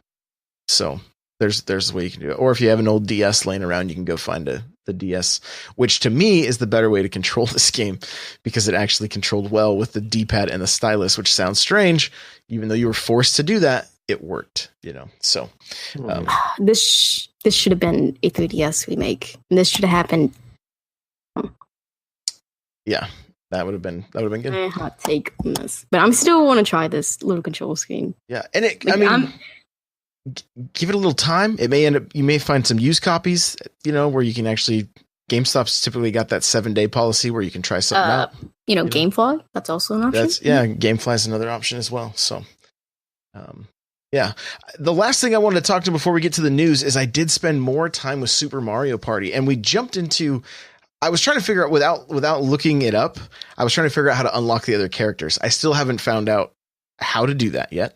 So there's a way you can do it. Or if you have an old DS laying around, you can go find the DS, which to me is the better way to control this game because it actually controlled well with the D-pad and the stylus, which sounds strange. Even though you were forced to do that, it worked, So this should have been a 3DS remake. This should have happened. Yeah, that would have been good. My hot take on this, but I'm still want to try this little control scheme. Yeah, and give it a little time. It may you may find some used copies, where you can actually. GameStop's typically got that 7-day policy where you can try something out. GameFly, that's also an option. GameFly is another option as well. So, yeah. The last thing I wanted to talk to before we get to the news is I did spend more time with Super Mario Party, and we jumped into. I was trying to figure out without looking it up. I was trying to figure out how to unlock the other characters. I still haven't found out how to do that yet.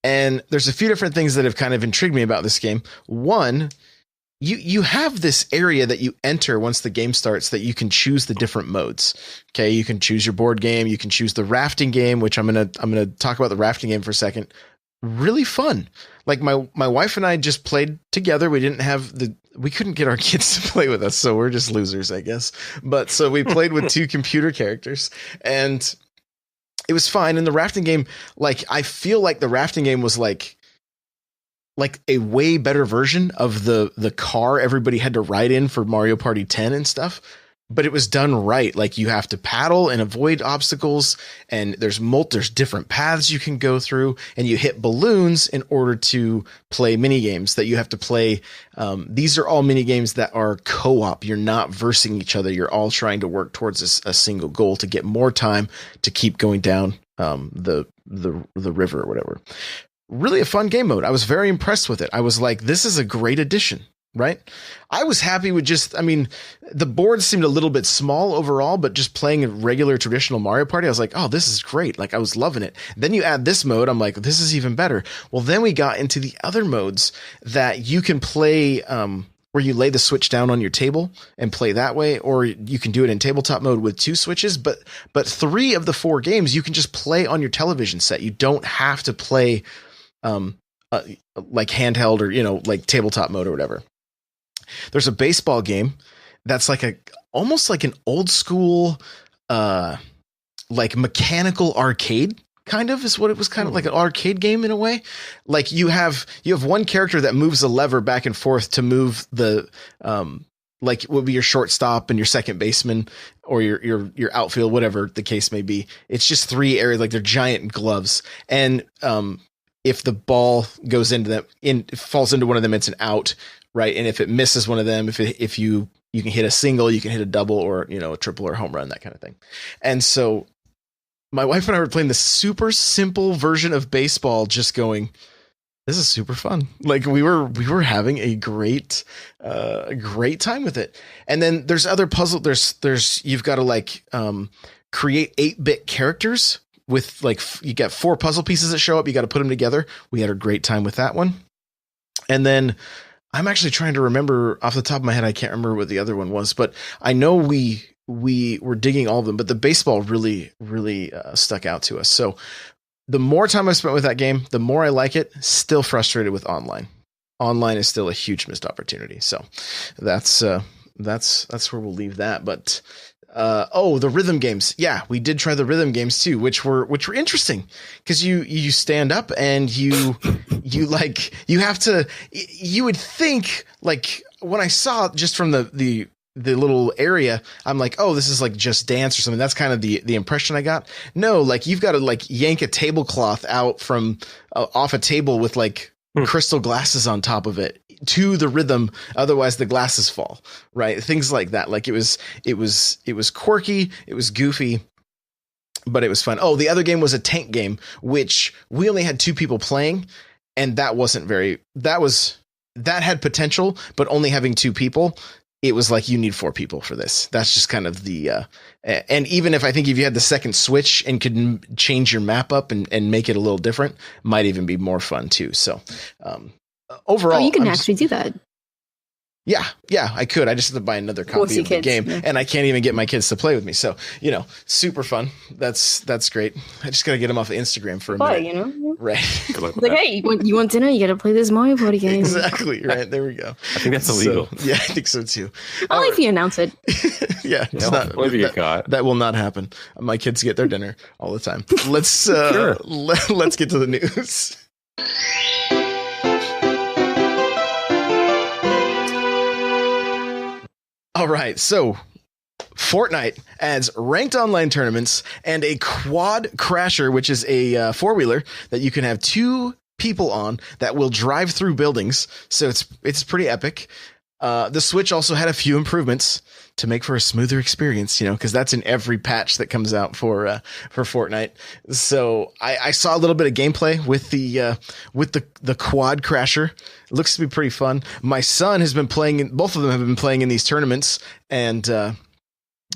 And there's a few different things that have kind of intrigued me about this game. One, you have this area that you enter once the game starts that you can choose the different modes. Okay, you can choose your board game, you can choose the rafting game, which I'm gonna talk about the rafting game for a second. Really fun. Like my wife and I just played together. We couldn't get our kids to play with us, so we're just losers, I guess. But so we played with two computer characters, and it was fine. In the rafting game, like I feel like the rafting game was like a way better version of the car everybody had to ride in for Mario Party 10 and stuff. But it was done right. Like you have to paddle and avoid obstacles, and there's different paths you can go through, and you hit balloons in order to play mini games that you have to play. These are all mini games that are co-op. You're not versing each other. You're all trying to work towards a single goal to get more time to keep going down the river or whatever. Really a fun game mode. I was very impressed with it. I was like, this is a great addition. Right. I was happy with the board seemed a little bit small overall, but just playing a regular traditional Mario Party, I was like, oh, this is great. Like I was loving it. Then you add this mode. I'm like, this is even better. Well, then we got into the other modes that you can play, where you lay the Switch down on your table and play that way, or you can do it in tabletop mode with 2 switches. But 3 of the 4 games you can just play on your television set. You don't have to play, like handheld or, like tabletop mode or whatever. There's a baseball game that's like almost like an old school, like mechanical arcade kind of is what it was, kind of like an arcade game in a way. Like you have one character that moves a lever back and forth to move the, like would be your shortstop and your second baseman or your outfield, whatever the case may be. It's just 3 areas, like they're giant gloves. And, if the ball goes into them, it falls into one of them, it's an out. Right. And if it misses one of them, if you can hit a single, you can hit a double or, a triple or home run, that kind of thing. And so my wife and I were playing this super simple version of baseball, just going, this is super fun. Like we were having a great time with it. And then there's other puzzle. You've got to like, create 8-bit characters with like, you got 4 puzzle pieces that show up. You got to put them together. We had a great time with that one. And then I'm actually trying to remember off the top of my head. I can't remember what the other one was, but I know we were digging all of them, but the baseball really, really stuck out to us. So the more time I spent with that game, the more I like it. Still frustrated with online. Online is still a huge missed opportunity. So that's where we'll leave that. But The rhythm games. Yeah, we did try the rhythm games too, which were interesting because you stand up and you have to. You would think, like, when I saw it just from the little area, I'm like, oh, this is like Just Dance or something. That's kind of the impression I got. No, like, you've got to like yank a tablecloth out from off a table with like crystal glasses on top of it to the rhythm, otherwise the glasses fall, right? Things like that. Like, it was quirky, it was goofy, but it was fun. Oh, the other game was a tank game, which we only had 2 people playing, and that had potential, but only having 2 people, it was like, you need 4 people for this. That's just kind of the and even if you had the second Switch and could change your map up and make it a little different, might even be more fun too. So overall, you can actually do that. Yeah, I could. I just have to buy another copy of the game, and I can't even get my kids to play with me. So, super fun. That's great. I just got to get them off of Instagram for a minute. Right. Like, hey, you want dinner? You got to play this Mario Party game. Exactly. Right. There we go. I think that's illegal. Yeah, I think so too. Only if you announce it. Yeah. That will not happen. My kids get their dinner all the time. Let's let's get to the news. All right, so Fortnite adds ranked online tournaments and a Quadcrasher, which is a 4-wheeler that you can have 2 people on that will drive through buildings. So it's pretty epic. The Switch also had a few improvements to make for a smoother experience, because that's in every patch that comes out for Fortnite. So I saw a little bit of gameplay with the Quadcrasher. It looks to be pretty fun. My son has been playing. Both of them have been playing in these tournaments, and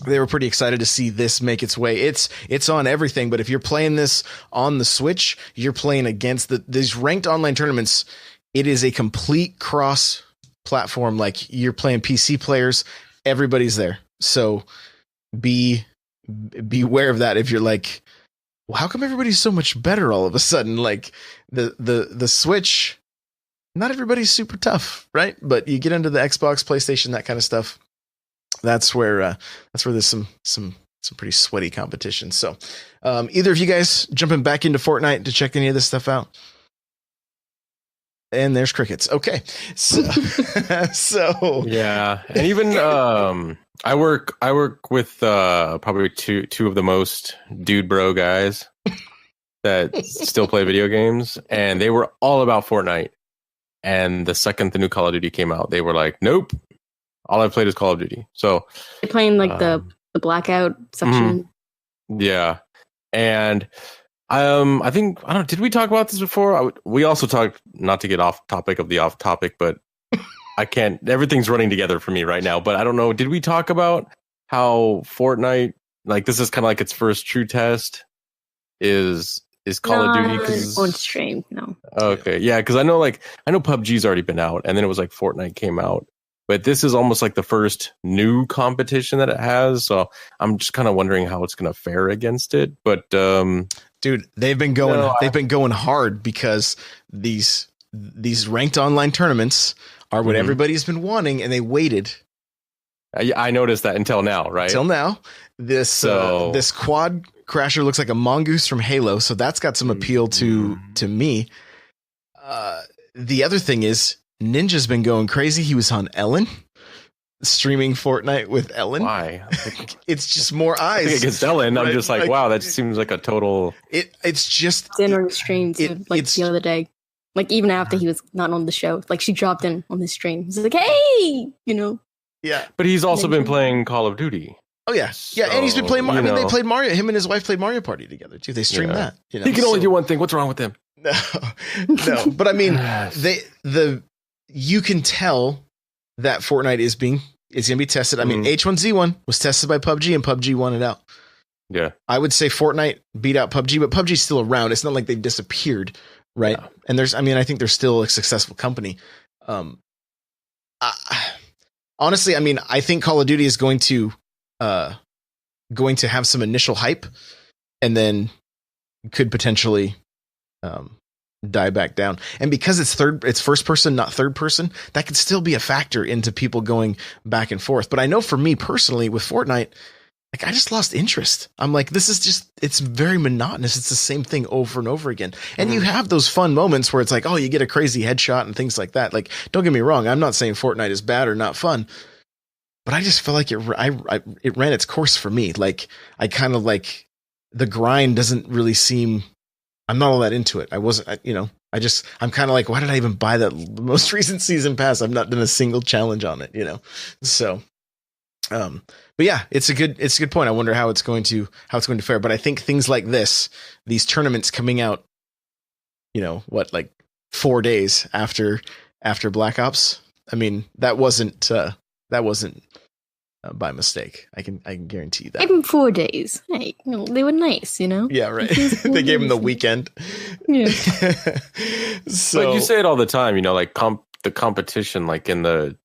they were pretty excited to see this make its way. It's on everything, but if you're playing this on the Switch, you're playing against these ranked online tournaments. It is a complete cross platform. Like, you're playing PC players, everybody's there. So beware of that. If you're like, well, how come everybody's so much better all of a sudden? Like, the Switch, not everybody's super tough, right? But you get into the Xbox, PlayStation, that kind of stuff. That's where there's some pretty sweaty competition. So either of you guys jumping back into Fortnite to check any of this stuff out? And there's crickets. Okay. So yeah. And even I work with probably two of the most dude bro guys that still play video games, and they were all about Fortnite. And the second the new Call of Duty came out, they were like, nope, all I've played is Call of Duty. So they're playing like the Blackout section. Yeah. And I think, I don't know, did we talk about this before? We also talked, not to get off topic of the off topic, but I can't, everything's running together for me right now. But I don't know, did we talk about how Fortnite, like, this is kind of like its first true test is Call of Duty? On stream, no. Okay, yeah, because I know PUBG's already been out, and then it was like Fortnite came out. But this is almost like the first new competition that it has, so I'm just kind of wondering how it's going to fare against it. But dude, they've been going hard because these ranked online tournaments are what everybody's been wanting, and they waited. I noticed that until now, right? Until now, this Quadcrasher looks like a mongoose from Halo, so that's got some appeal to me. The other thing is, Ninja's been going crazy. He was on Ellen, streaming Fortnite with Ellen. Why? It's just more eyes. I think against Ellen, right? I'm just like, wow, that seems like a total. It's just dinner streams the other day. Like, even after he was not on the show, like, she dropped in on the stream. It's like, hey, Yeah, but he's also been playing Call of Duty. Oh yeah, yeah, and he's been playing. I mean, they played Mario. Him and his wife played Mario Party together too. They streamed that. He can only do one thing. What's wrong with him? No. But I mean, you can tell that Fortnite is going to be tested. I mean, H1Z1 was tested by PUBG, and PUBG won it out. Yeah, I would say Fortnite beat out PUBG, but PUBG's still around. It's not like they've disappeared, right? Yeah. And I think they're still a successful company. Honestly, I mean, I think Call of Duty is going to have some initial hype, and then could potentially die back down. And because it's first person, not third person, that could still be a factor into people going back and forth. But I know for me personally with Fortnite, like I just lost interest. I'm like, this is just, it's very monotonous. It's the same thing over and over again. And you have those fun moments where it's like, oh, you get a crazy headshot and things like that. Like, don't get me wrong. I'm not saying Fortnite is bad or not fun, but I just feel like it ran its course for me. Like, I kind of like the grind doesn't really seem, I'm not all that into it. I wasn't, I'm kind of like, why did I even buy that most recent season pass? I've not done a single challenge on it, So, but yeah, it's a good point. I wonder how it's going to fare. But I think things like these tournaments coming out, like 4 days after Black Ops. I mean, that wasn't by mistake. I can guarantee you that. Even 4 days. Hey, they were nice, Yeah, right. They gave him the weekend. Yeah. So, but you say it all the time, like the competition, like in the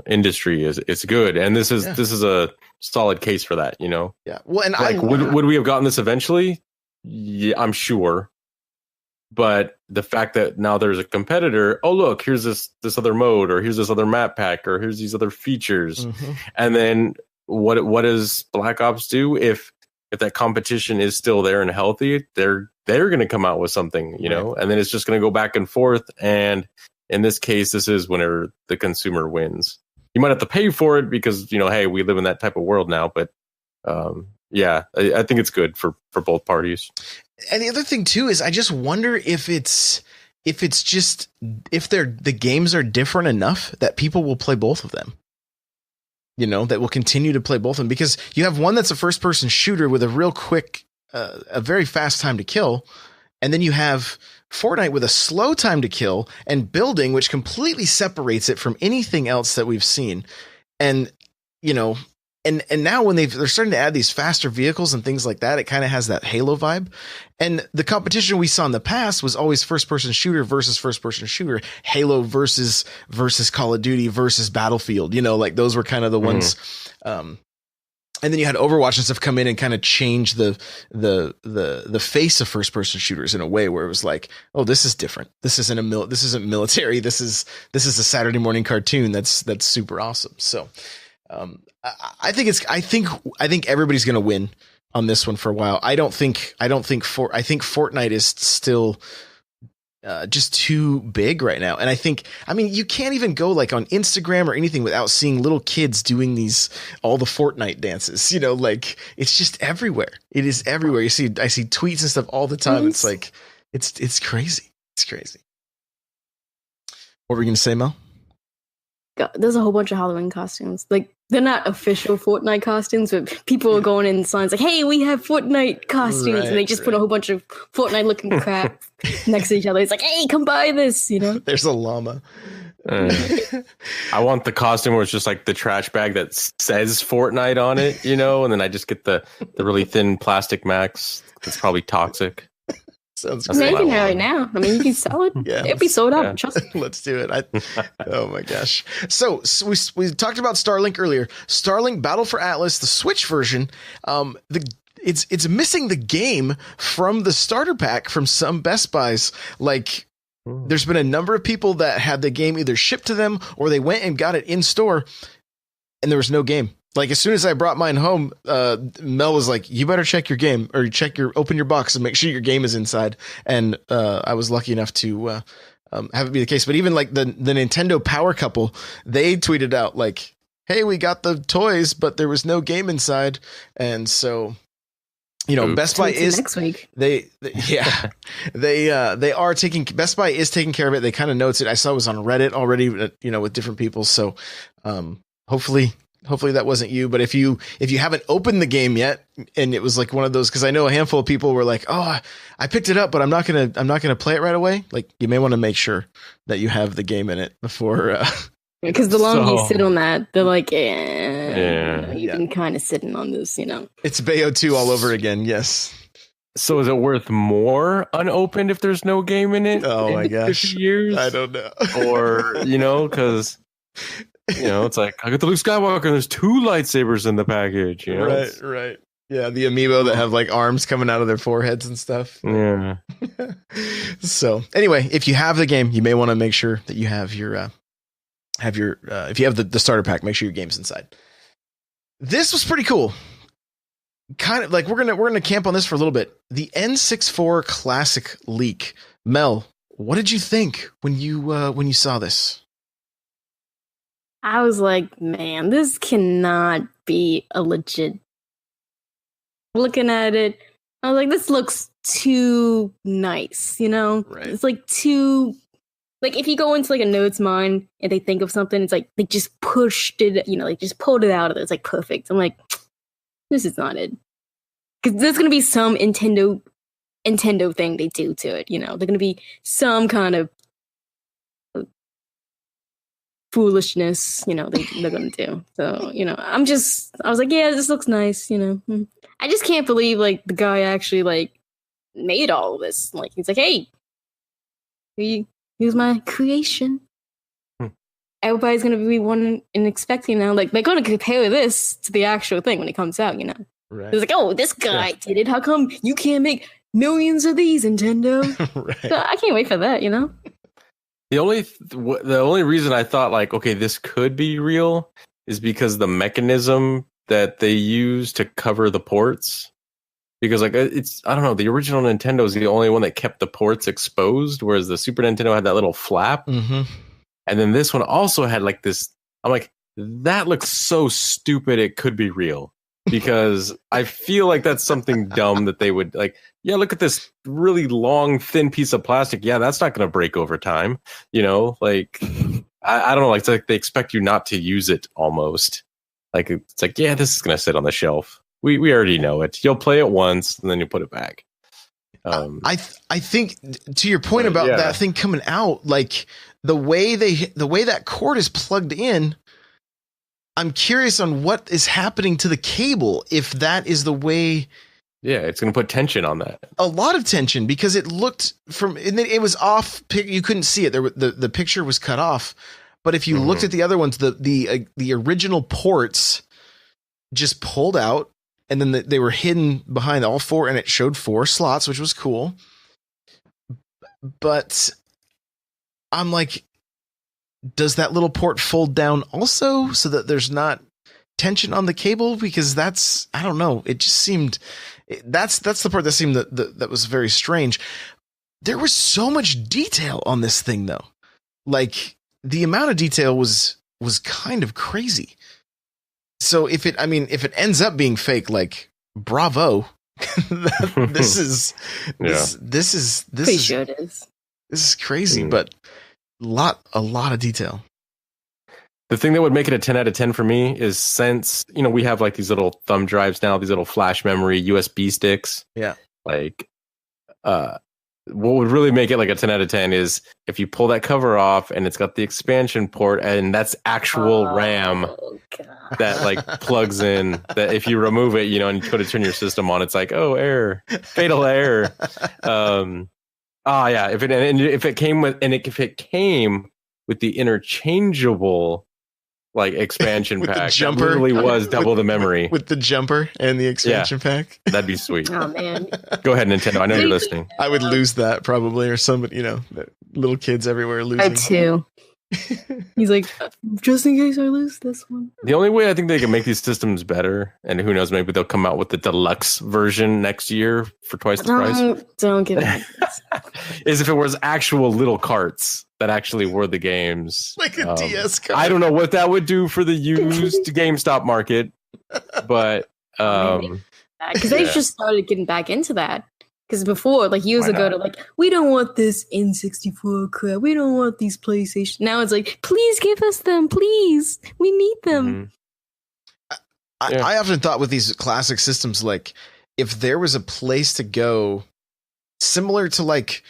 industry is good, and this is a solid case for that. Yeah. Well, and like, would we have gotten this eventually? Yeah, I'm sure. But the fact that now there's a competitor, oh look, here's this other mode, or here's this other map pack, or here's these other features, and then what does Black Ops do if that competition is still there and healthy? They're going to come out with something, and then it's just going to go back and forth. And in this case, this is whenever the consumer wins. You might have to pay for it because hey, we live in that type of world now. But yeah, I think it's good for both parties. And the other thing too is I just wonder if the games are different enough that people will play both of them. That will continue to play both of them, because you have one that's a first person shooter with a real quick, a very fast time to kill. And then you have Fortnite with a slow time to kill and building, which completely separates it from anything else that we've seen. And, and now when they're starting to add these faster vehicles and things like that, it kind of has that Halo vibe. And the competition we saw in the past was always first person shooter versus first person shooter, Halo versus Call of Duty versus Battlefield, like those were kind of the ones. And then you had Overwatch and stuff come in and kind of change the face of first person shooters in a way where it was like, oh, this is different. This isn't military. This is a Saturday morning cartoon. That's super awesome. So, I think everybody's going to win on this one for a while. I think Fortnite is still just too big right now. And I mean, you can't even go like on Instagram or anything without seeing little kids doing all the Fortnite dances, like it's just everywhere. It is everywhere. I see tweets and stuff all the time. It's like, it's crazy. It's crazy. What were you going to say, Mel? God, there's a whole bunch of Halloween costumes. Like, they're not official Fortnite costumes, but people are going in signs like, hey, we have Fortnite costumes. Right, and they just put a whole bunch of Fortnite looking crap next to each other. It's like, hey, come buy this, There's a llama. I want the costume where it's just like the trash bag that says Fortnite on it, and then I just get the really thin plastic max. It's probably toxic. Sounds great. You can have it now. I mean, you can sell it. Yeah, it'll be sold out. Trust me. Let's do it. Oh my gosh. So we talked about Starlink earlier. Starlink Battle for Attlus, the Switch version. It's missing the game from the starter pack from some Best Buys. Like, there's been a number of people that had the game either shipped to them or they went and got it in store, and there was no game. Like, as soon as I brought mine home, Mel was like, you better check your game, or open your box and make sure your game is inside. And I was lucky enough to have it be the case. But even like the Nintendo Power couple, they tweeted out like, hey, we got the toys, but there was no game inside. And so, Best Buy is next week. They are taking, Best Buy is taking care of it. They kind of notes it. I saw it was on Reddit already, with different people. So hopefully that wasn't you, but if you haven't opened the game yet, and it was like one of those, because I know a handful of people were like, oh, I picked it up, but I'm not gonna play it right away. Like, you may want to make sure that you have the game in it before. Because the longer you sit on that, they're like, you've been kind of sitting on this, It's Bayo 2 all over again. Yes. So is it worth more unopened if there's no game in it? Oh my gosh. 50 years? I don't know. Or, because it's like, I got the Luke Skywalker and there's 2 lightsabers in the package, Right. Yeah, the amiibo that have like arms coming out of their foreheads and stuff. Yeah. So anyway, if you have the game, you may want to make sure that you have your if you have the starter pack, make sure your game's inside. This was pretty cool. Kind of like we're gonna camp on this for a little bit. The N64 Classic Leak. Mel, what did you think when you saw this? I was like, man, this cannot be a legit. Looking at it, I was like, this looks too nice, you know? Right. It's like too. Like, if you go into like a nerd's mind and they think of something, it's like they just pushed it, you know, like just pulled it out of it. It's like perfect. I'm like, this is not it. Because there's going to be some Nintendo thing they do to it, you know? There's going to be some kind of foolishness, you know, they're going to do. So, you know, I was like, yeah, this looks nice, you know? I just can't believe, like, the guy actually, like, made all of this. Like, he's like, hey, here's my creation. Everybody's going to be wanting and expecting now. Like, they're going to compare this to the actual thing when it comes out, you know? Right. It's like, oh, this guy did it. How come you can't make millions of these, Nintendo? Right. So I can't wait for that, you know? The only reason I thought like, okay, this could be real is because the mechanism that they use to cover the ports. Because like I don't know, the original Nintendo is the only one that kept the ports exposed, whereas the Super Nintendo had that little flap. Mm-hmm. And then this one also had like this. I'm like, that looks so stupid. It could be real. Because I feel like that's something dumb that they would like. Yeah, look at this really long, thin piece of plastic. Yeah, that's not going to break over time. You know, like I don't know. Like, it's like they expect you not to use it almost. Like it's like, yeah, this is going to sit on the shelf. We already know it. You'll play it once and then you put it back. I think to your point about that thing coming out, like the way that cord is plugged in. I'm curious on what is happening to the cable if that is the way. Yeah, it's going to put tension on that. A lot of tension because it looked it was off. You couldn't see it. The picture was cut off. But if you looked at the other ones, the original ports just pulled out, and then they were hidden behind all four, and it showed 4 slots, which was cool. But I'm like, does that little port fold down also so that there's not tension on the cable? Because I don't know. It just seemed that's the part that seemed that was very strange. There was so much detail on this thing though. Like the amount of detail was kind of crazy. So if it ends up being fake, like bravo. This is Pretty sure it is. This is crazy, but a lot of detail. The thing that would make it a 10 out of 10 for me is since, you know, we have like these little thumb drives now, these little flash memory USB sticks. Yeah. Like, what would really make it like a 10 out of 10 is if you pull that cover off and it's got the expansion port and that's actual RAM that like plugs in, that if you remove it, you know, and you go to turn your system on, it's like, oh, error, fatal error. Yeah. If it came with the interchangeable like expansion pack, the jumper, that literally was double the memory with the jumper and the expansion pack. That'd be sweet. Oh man, go ahead, Nintendo. I know you're listening. I would lose that probably, or somebody, you know, little kids everywhere losing. I too. He's like, just in case I lose this one. The only way I think they can make these systems better, and who knows, maybe they'll come out with the deluxe version next year for twice the price. Don't give it. Is if it was actual little carts that actually were the games, like a DS cart. I don't know what that would do for the used GameStop market, but because they just started getting back into that. Because before, like years ago, they're like, we don't want this N64 crap. We don't want these PlayStation. Now it's like, please give us them, please. We need them. I often thought with these classic systems, like if there was a place to go, similar to like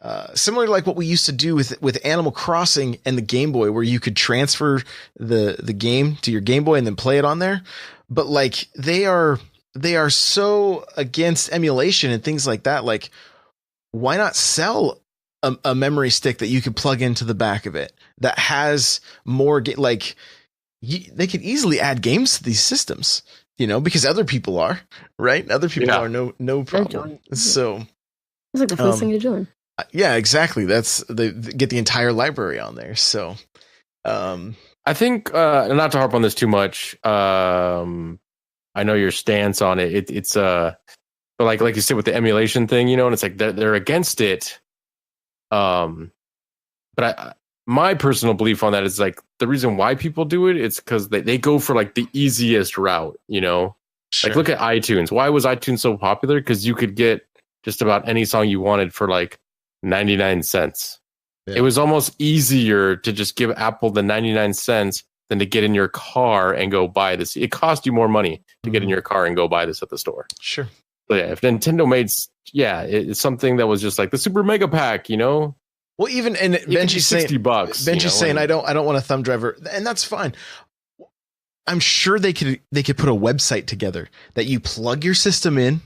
what we used to do with Animal Crossing and the Game Boy, where you could transfer the game to your Game Boy and then play it on there. But like they are so against emulation and things like that. Like, why not sell a memory stick that you could plug into the back of it that has more they could easily add games to these systems, you know, because other people are, right? Other people are no problem. So it's like the first thing you're doing. Yeah, exactly. That's they get the entire library on there. So, I think not to harp on this too much. I know your stance on it. It's but like you said with the emulation thing, you know, and it's like they're against it. But my personal belief on that is like the reason why people do it. It's because they go for like the easiest route, you know. Sure. Like look at iTunes. Why was iTunes so popular? Because you could get just about any song you wanted for like 99 cents. Yeah. It was almost easier to just give Apple the 99 cents than to get in your car and go buy this. It cost you more money to get in your car and go buy this at the store. Sure. So yeah, if Nintendo made, it's something that was just like the Super Mega Pack, you know. Well, even and Benji's saying $60. Benji's saying I don't want a thumb driver, and that's fine. I'm sure they could put a website together that you plug your system in,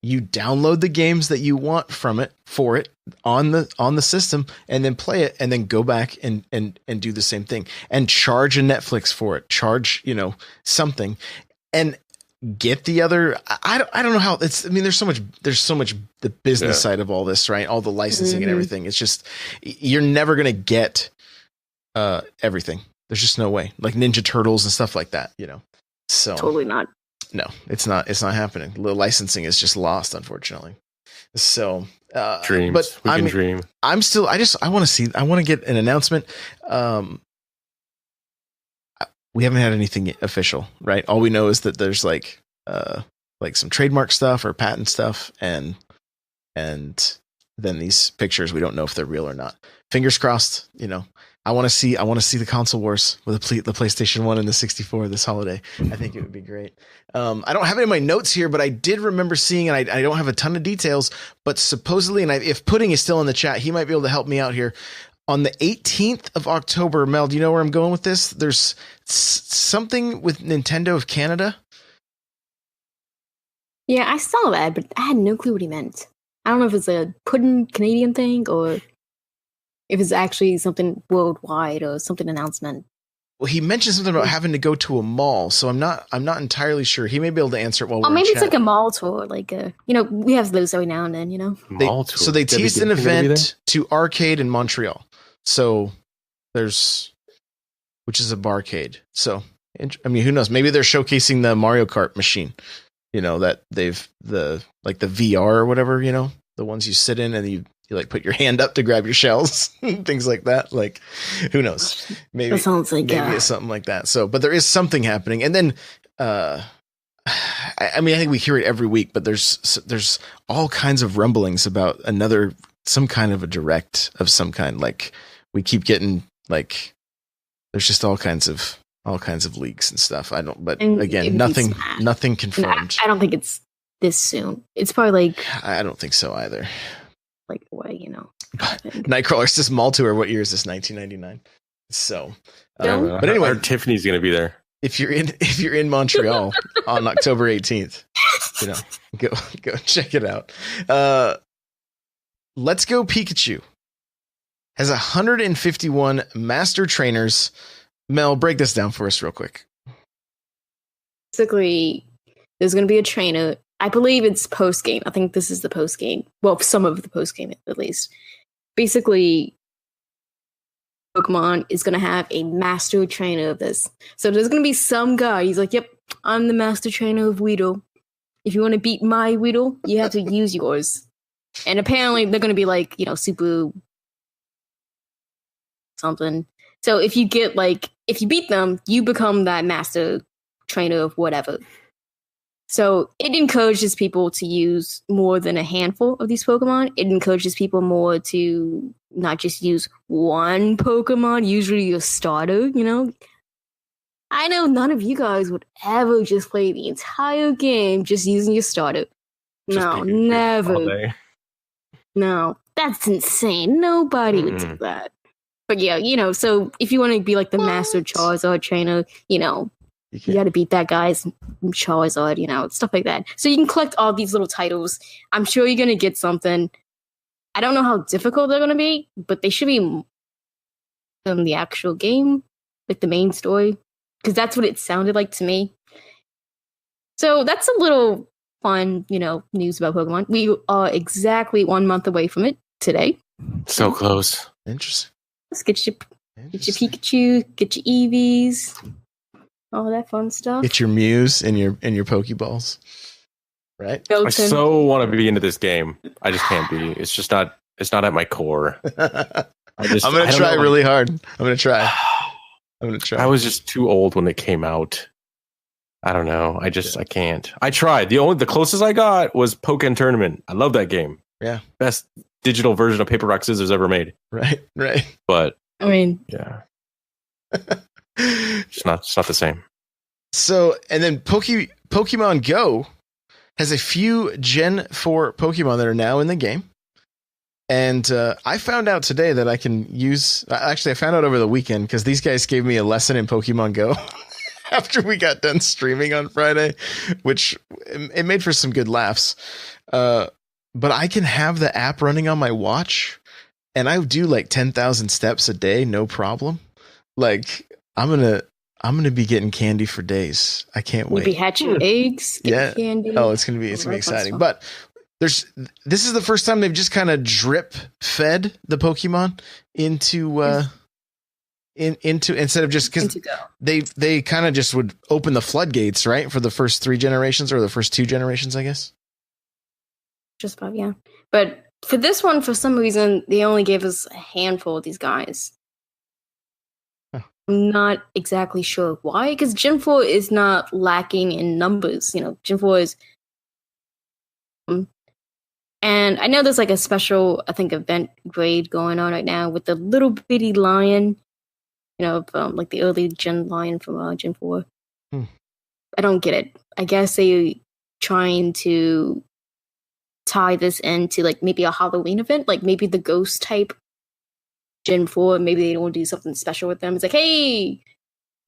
you download the games that you want for it on the system, and then play it, and then go back and do the same thing and charge a Netflix for it, charge something, and get the other. I don't know how it's. I mean, there's so much the business side of all this, right? All the licensing and everything. It's just you're never gonna get everything. There's just no way, like Ninja Turtles and stuff like that, So Totally not. No, it's not happening. The licensing is just lost, unfortunately. So dreams, but we can dream. I want to get an announcement. We haven't had anything official, right? All we know is that there's like some trademark stuff or patent stuff, and then these pictures, we don't know if they're real or not. Fingers crossed, I want to see the console wars with the PlayStation 1 and the 64 this holiday. I think it would be great. I don't have it in my notes here, but I did remember seeing, and I don't have a ton of details, but supposedly, and if Pudding is still in the chat, he might be able to help me out here. On the 18th of October, Mel, do you know where I'm going with this? There's something with Nintendo of Canada. Yeah, I saw that, but I had no clue what he meant. I don't know if it's a Pudding Canadian thing or if it's actually something worldwide or something announcement. Well, he mentioned something about having to go to a mall, so I'm not entirely sure. He may be able to answer it while we're maybe in it's chat. like a mall tour, like we have those every now and then, Mall tour. So they teased an event to Arcade in Montreal. So which is a barcade. So I mean, who knows? Maybe they're showcasing the Mario Kart machine. That they've the VR or whatever. The ones you sit in and you like put your hand up to grab your shells, things like that. Like, who knows? Maybe that sounds like it's something like that. So, but there is something happening. And then, I think we hear it every week, but there's all kinds of rumblings about some kind of a direct of some kind. Like we keep getting like, there's just all kinds of leaks and stuff. Again, nothing confirmed. I don't think it's this soon. It's probably like, I don't think so either. Like the way, Nightcrawler says mall tour. What year is this? 1999. So, but anyway, Tiffany's going to be there. If you're in Montreal on October 18th, go check it out. Let's Go Pikachu has 151 master trainers. Mel, break this down for us real quick. Basically, there's going to be a trainer. I believe it's post game. I think this is the post game. Well, some of the post game at least. Basically, Pokemon is going to have a master trainer of this. So there's going to be some guy. He's like, "Yep, I'm the master trainer of Weedle. If you want to beat my Weedle, you have to use yours." And apparently, they're going to be like, super something. So if you beat them, you become that master trainer of whatever. So it encourages people to use more than a handful of these Pokemon. It encourages people more to not just use one Pokemon, usually a starter, I know none of you guys would ever just play the entire game just using your starter. No, never. No, that's insane. Nobody would do that. But yeah, so if you want to be like the master Charizard trainer, you got to beat that guy's Charizard, stuff like that. So you can collect all these little titles. I'm sure you're going to get something. I don't know how difficult they're going to be, but they should be in the actual game, like the main story, because that's what it sounded like to me. So that's a little fun, news about Pokemon. We are exactly 1 month away from it today. So close. Interesting. Let's get you Get your Pikachu, get your Eevees, all that fun stuff. Get your Mews and your Pokeballs. Right? I so want to be into this game. I just can't be. It's just not. It's not at my core. I'm gonna try really hard. I'm gonna try. I was just too old when it came out. I don't know. I can't. I tried. The closest I got was Pokken Tournament. I love that game. Yeah. Best digital version of paper, rock, scissors ever made. Right. But I mean, yeah. It's not the same. So, and then Pokemon Go has a few Gen 4 Pokemon that are now in the game. And I found out today that I can use... Actually, I found out over the weekend because these guys gave me a lesson in Pokemon Go after we got done streaming on Friday, which it made for some good laughs. But I can have the app running on my watch, and I do like 10,000 steps a day, no problem. Like, I'm gonna be getting candy for days. I can't wait. You'll be hatching eggs, yeah. Candy. Oh, it's gonna be exciting. But this is the first time they've just kind of drip fed the Pokemon into instead of just because they kind of just would open the floodgates, right, for the first 3 generations or the first 2 generations, I guess. Just about, yeah. But for this one, for some reason, they only gave us a handful of these guys. I'm not exactly sure why, because Gen 4 is not lacking in numbers. Gen 4 is... And I know there's like a special, I think, event grade going on right now with the little bitty lion, like the early Gen lion from Gen 4. I don't get it. I guess they trying to tie this into like maybe a Halloween event, like maybe the ghost type Gen 4, maybe they don't do something special with them. It's like, hey,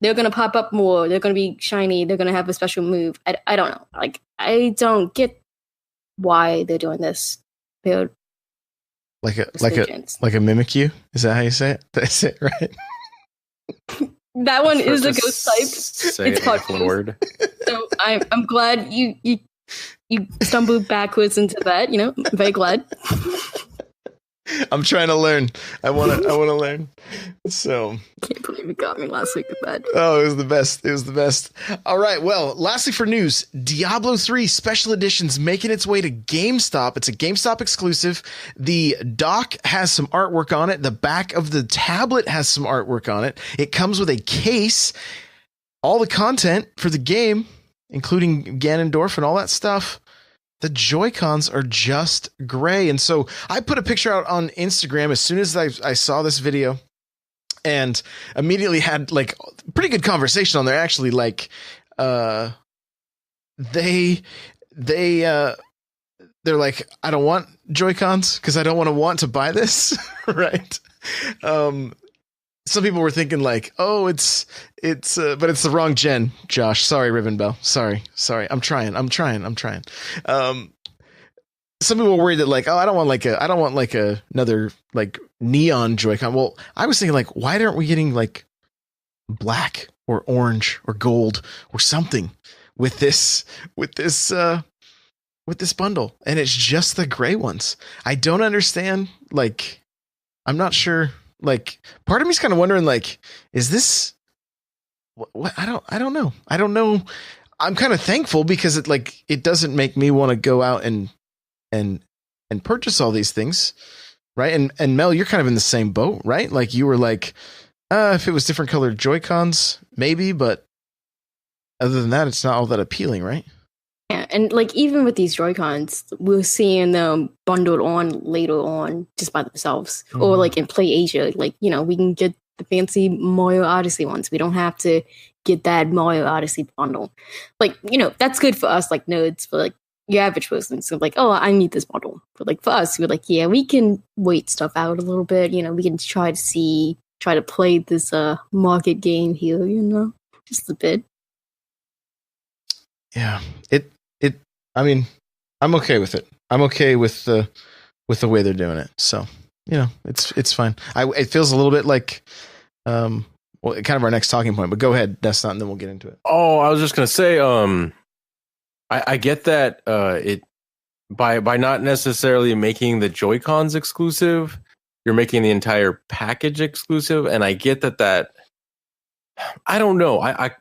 they're going to pop up more. They're going to be shiny. They're going to have a special move. I don't know. Like, I don't get why they're doing this. They're like a Mimikyu? Is that how you say it? That's it, right? That one is a ghost type. It's called one word. So I'm glad you stumbled backwards into that. I'm very glad. I'm trying to learn. I want to learn. So I can't believe it got me last week with that. Oh, it was the best. All right. Well, lastly for news, Diablo 3 Special Edition's making its way to GameStop. It's a GameStop exclusive. The dock has some artwork on it. The back of the tablet has some artwork on it. It comes with a case. All the content for the game, including Ganondorf and all that stuff. The Joycons are just gray. And so I put a picture out on Instagram as soon as I saw this video and immediately had like pretty good conversation on there. Actually, like, they're like, I don't want Joy-Cons because I don't want to buy this. Right. Some people were thinking like, oh, but it's the wrong gen, Josh. Sorry, Rivenbell. Sorry. I'm trying. Some people were worried that like, oh, I don't want like another like neon Joy-Con. Well, I was thinking like, why aren't we getting like black or orange or gold or something with this bundle? And it's just the gray ones. I don't understand. Like, I'm not sure. Like, part of me's kind of wondering, like, is this what? I don't know. I'm kind of thankful because it doesn't make me want to go out and purchase all these things, right? And Mel, you're kind of in the same boat, right? Like, you were like, if it was different colored Joy-Cons, maybe, but other than that, it's not all that appealing, right? Yeah, and like even with these Joy-Cons, we're seeing them bundled on later on just by themselves, or like in Play Asia, like we can get the fancy Mario Odyssey ones. We don't have to get that Mario Odyssey bundle. Like that's good for us like nerds, but like your average person, so like, oh, I need this bundle. But like for us, we're like, yeah, we can wait stuff out a little bit. We can try to play this market game here. Just a bit. Yeah, I mean, I'm okay with it. I'm okay with the way they're doing it. So, it's fine. It feels a little bit like, kind of our next talking point, but go ahead, Destin, and then we'll get into it. Oh, I was just going to say, I get that, it by not necessarily making the Joy-Cons exclusive, you're making the entire package exclusive, and I get that I don't know. I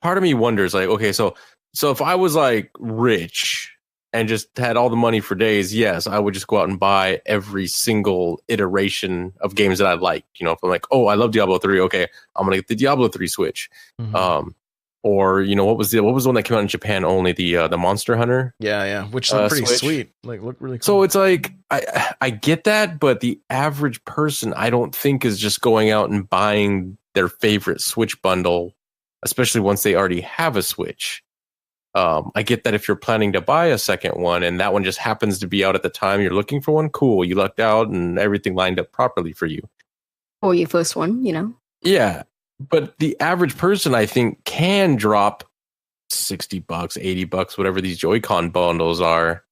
part of me wonders, like, okay, so if I was like rich and just had all the money for days, yes, I would just go out and buy every single iteration of games that I like. You know, if I'm like, oh, I love Diablo 3, okay, I'm gonna get the Diablo 3 Switch. Mm-hmm. Or, you know, what was the one that came out in Japan only, the Monster Hunter? Yeah, which looked pretty Switch. sweet. Like, look really cool. So it's like I get that, but the average person, I don't think, is just going out and buying their favorite Switch bundle, especially once they already have a Switch. I get that if you're planning to buy a second one and that one just happens to be out at the time you're looking for one, cool, you lucked out and everything lined up properly for you. Or your first one, you know? Yeah, but the average person, I think, can drop $60, $80, whatever these Joy-Con bundles are.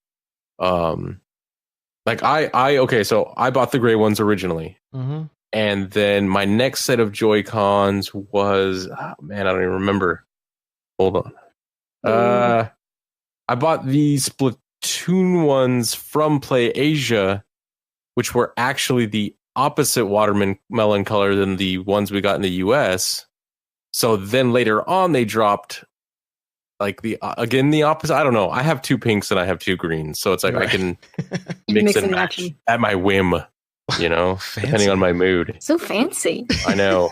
Like okay, so I bought the gray ones originally. Mm-hmm. And then my next set of Joy-Cons was, oh man, I don't even remember. Hold on. I bought the Splatoon ones from Play Asia, which were actually the opposite watermelon color than the ones we got in the US. So then later on, they dropped like the opposite. I don't know. I have 2 pinks and I have 2 greens, so it's like I can mix and match at my whim. You know, depending on my mood. So fancy. I know.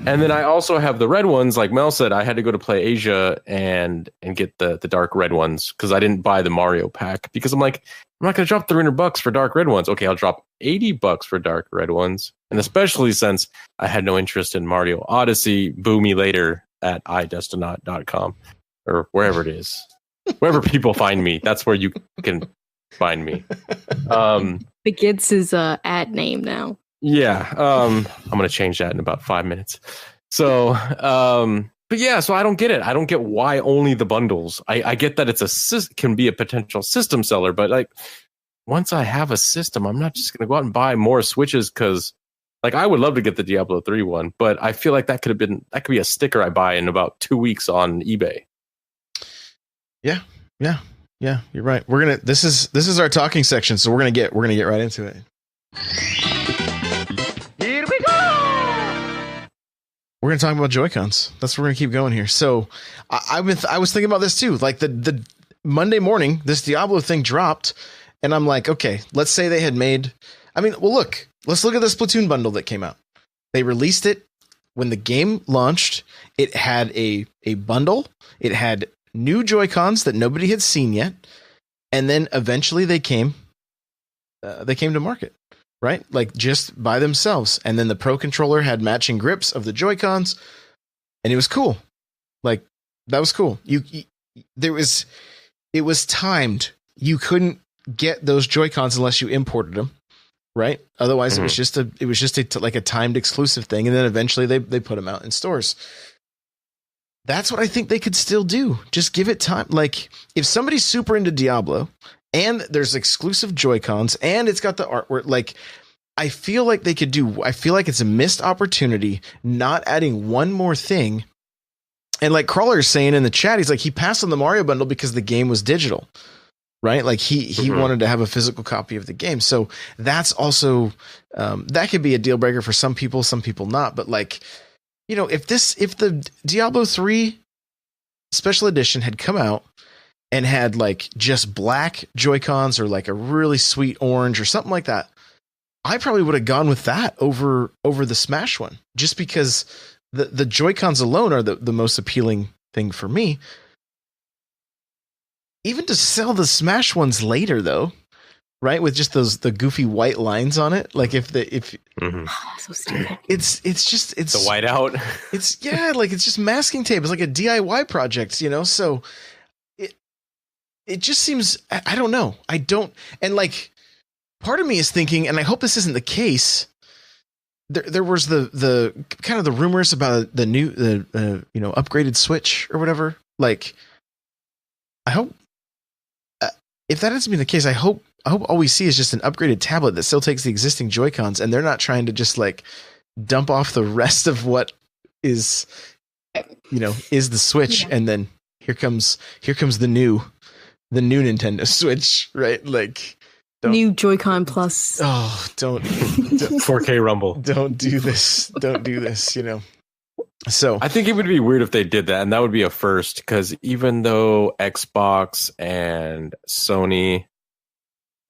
And then I also have the red ones. Like Mel said, I had to go to Play Asia and get the dark red ones because I didn't buy the Mario pack because I'm like, I'm not going to drop $300 for dark red ones. Okay, I'll drop $80 for dark red ones. And especially since I had no interest in Mario Odyssey, boo me later at idestinat.com or wherever it is. Wherever people find me, that's where you can find me. Begins his ad name now. Yeah, I'm gonna change that in about 5 minutes. So, but yeah, so I don't get it. I don't get why only the bundles. I get that it's can be a potential system seller, but like once I have a system, I'm not just gonna go out and buy more Switches because, like, I would love to get the Diablo 3 one, but I feel like that could be a sticker I buy in about 2 weeks on eBay. Yeah, you're right. This is our talking section, so we're gonna get right into it. Here we go. We're gonna talk about Joy-Cons. That's where we're gonna keep going here. So I was thinking about this too. Like the Monday morning, this Diablo thing dropped, and I'm like, okay, let's say they had made. I mean, well, let's look at the Splatoon bundle that came out. They released it when the game launched. It had a bundle. It had new Joy-Cons that nobody had seen yet, and then eventually they came to market, right? Like just by themselves. And then the Pro Controller had matching grips of the Joy-Cons, and it was cool. Like that was cool. It was timed. You couldn't get those Joy-Cons unless you imported them, right? Otherwise, mm-hmm. it was just a timed exclusive thing, and then eventually they put them out in stores. That's what I think they could still do. Just give it time. Like, if somebody's super into Diablo and there's exclusive Joy-Cons and it's got the artwork, like, I feel like it's a missed opportunity not adding one more thing. And like Crawler's saying in the chat, he's like, he passed on the Mario bundle because the game was digital, right? Like he mm-hmm. wanted to have a physical copy of the game. So that's also, that could be a deal breaker for some people not. But like, you know, if the Diablo 3 special edition had come out and had like just black Joy-Cons or like a really sweet orange or something like that, I probably would have gone with that over the Smash one, just because the Joy-Cons alone are the most appealing thing for me. Even to sell the Smash ones later though, right? With just the goofy white lines on it. Like mm-hmm. So stupid. It's the whiteout. It's it's just masking tape. It's like a DIY project, you know? So it just seems, I don't know. And like part of me is thinking, and I hope this isn't the case. There was the kind of the rumors about the new, upgraded Switch or whatever. Like, I hope if that hasn't been the case, I hope all we see is just an upgraded tablet that still takes the existing Joy-Cons, and they're not trying to just like dump off the rest of what is the Switch, yeah. And then here comes the new Nintendo Switch, right? Like, New Joy-Con Plus. Oh, don't 4K Rumble. don't do this. Don't do this. So I think it would be weird if they did that, and that would be a first, because even though Xbox and Sony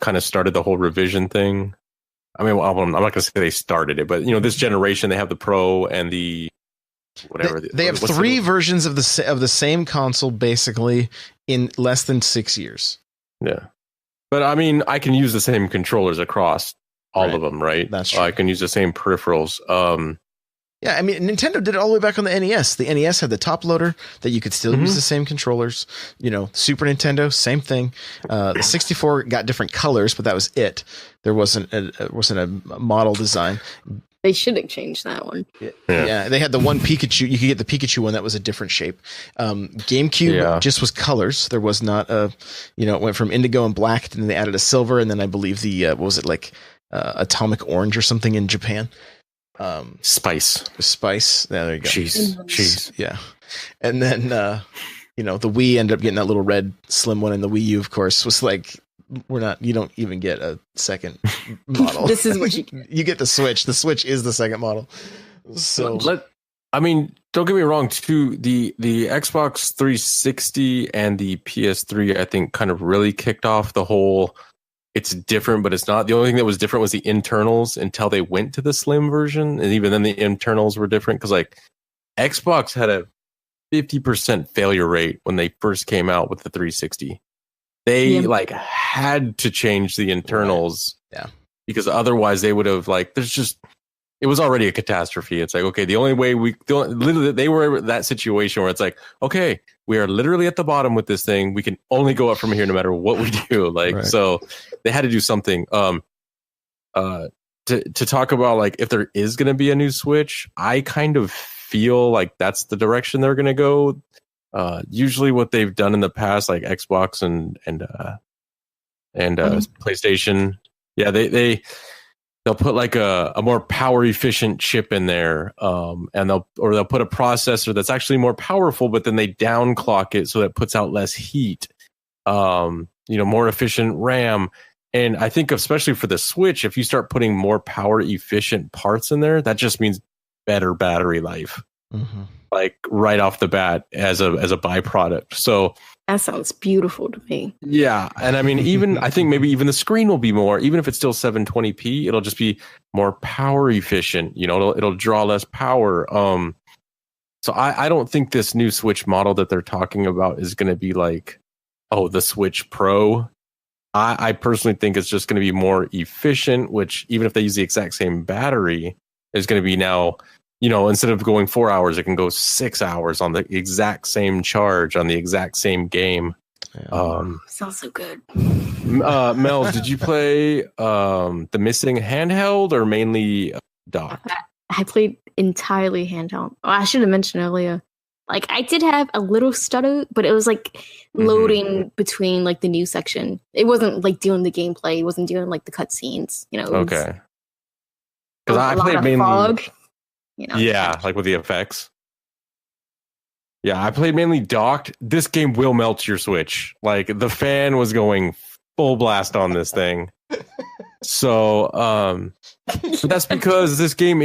kind of started the whole revision thing, I mean, well, I'm not going to say they started it, but this generation they have the Pro and the whatever. They have three versions of the same console basically in less than 6 years. Yeah, but I mean, I can use the same controllers across all of them, right? That's true. I can use the same peripherals. Yeah, I mean, Nintendo did it all the way back on the NES. The NES had the top loader that you could still use the same controllers. Super Nintendo, same thing. The 64 got different colors, but that was it. There wasn't a model design. They should have changed that one. Yeah, they had the one Pikachu. You could get the Pikachu one that was a different shape. GameCube just was colors. There was not it went from indigo and black, and then they added a silver, and then I believe the what was it, like atomic orange or something in Japan. Spice. Yeah, there you go. Cheese. Yeah. And then the Wii ended up getting that little red slim one, and the Wii U, of course, was like, you don't even get a second model. This is what you get. You get the Switch. The Switch is the second model. So don't get me wrong too, the Xbox 360 and the PS3 I think kind of really kicked off the whole it's different, but it's not. The only thing that was different was the internals until they went to the slim version. And even then the internals were different because like Xbox had a 50% failure rate when they first came out with the 360. They had to change the internals. Yeah. Because otherwise they would have it was already a catastrophe. It's like, okay, literally they were in that situation where it's like, okay, we are literally at the bottom with this thing. We can only go up from here no matter what we do. So they had to do something. To talk about like if there is going to be a new Switch, I kind of feel like that's the direction they're going to go. Usually what they've done in the past, like Xbox and PlayStation, they'll put like a more power efficient chip in there, and they'll put a processor that's actually more powerful, but then they downclock it so that it puts out less heat. More efficient RAM. And I think especially for the Switch, if you start putting more power efficient parts in there, that just means better battery life. Mm-hmm. Like right off the bat as a byproduct. So that sounds beautiful to me. Yeah. And I mean, I think maybe even the screen will be more, even if it's still 720p, it'll just be more power efficient. It'll draw less power. So I don't think this new Switch model that they're talking about is going to be like, the Switch Pro. I personally think it's just going to be more efficient, which even if they use the exact same battery, is going to be now, instead of going 4 hours, it can go 6 hours on the exact same charge on the exact same game. Sounds so good. Mel, did you play the missing handheld or mainly docked? I played entirely handheld. I should have mentioned earlier. Like I did have a little stutter, but it was like loading between like the new section. It wasn't like doing the gameplay. It wasn't doing like the cutscenes. Okay. Because I played mainly fog. Like with the effects. Yeah, I played mainly docked. This game will melt your Switch. Like the fan was going full blast on this thing. So, but that's because this game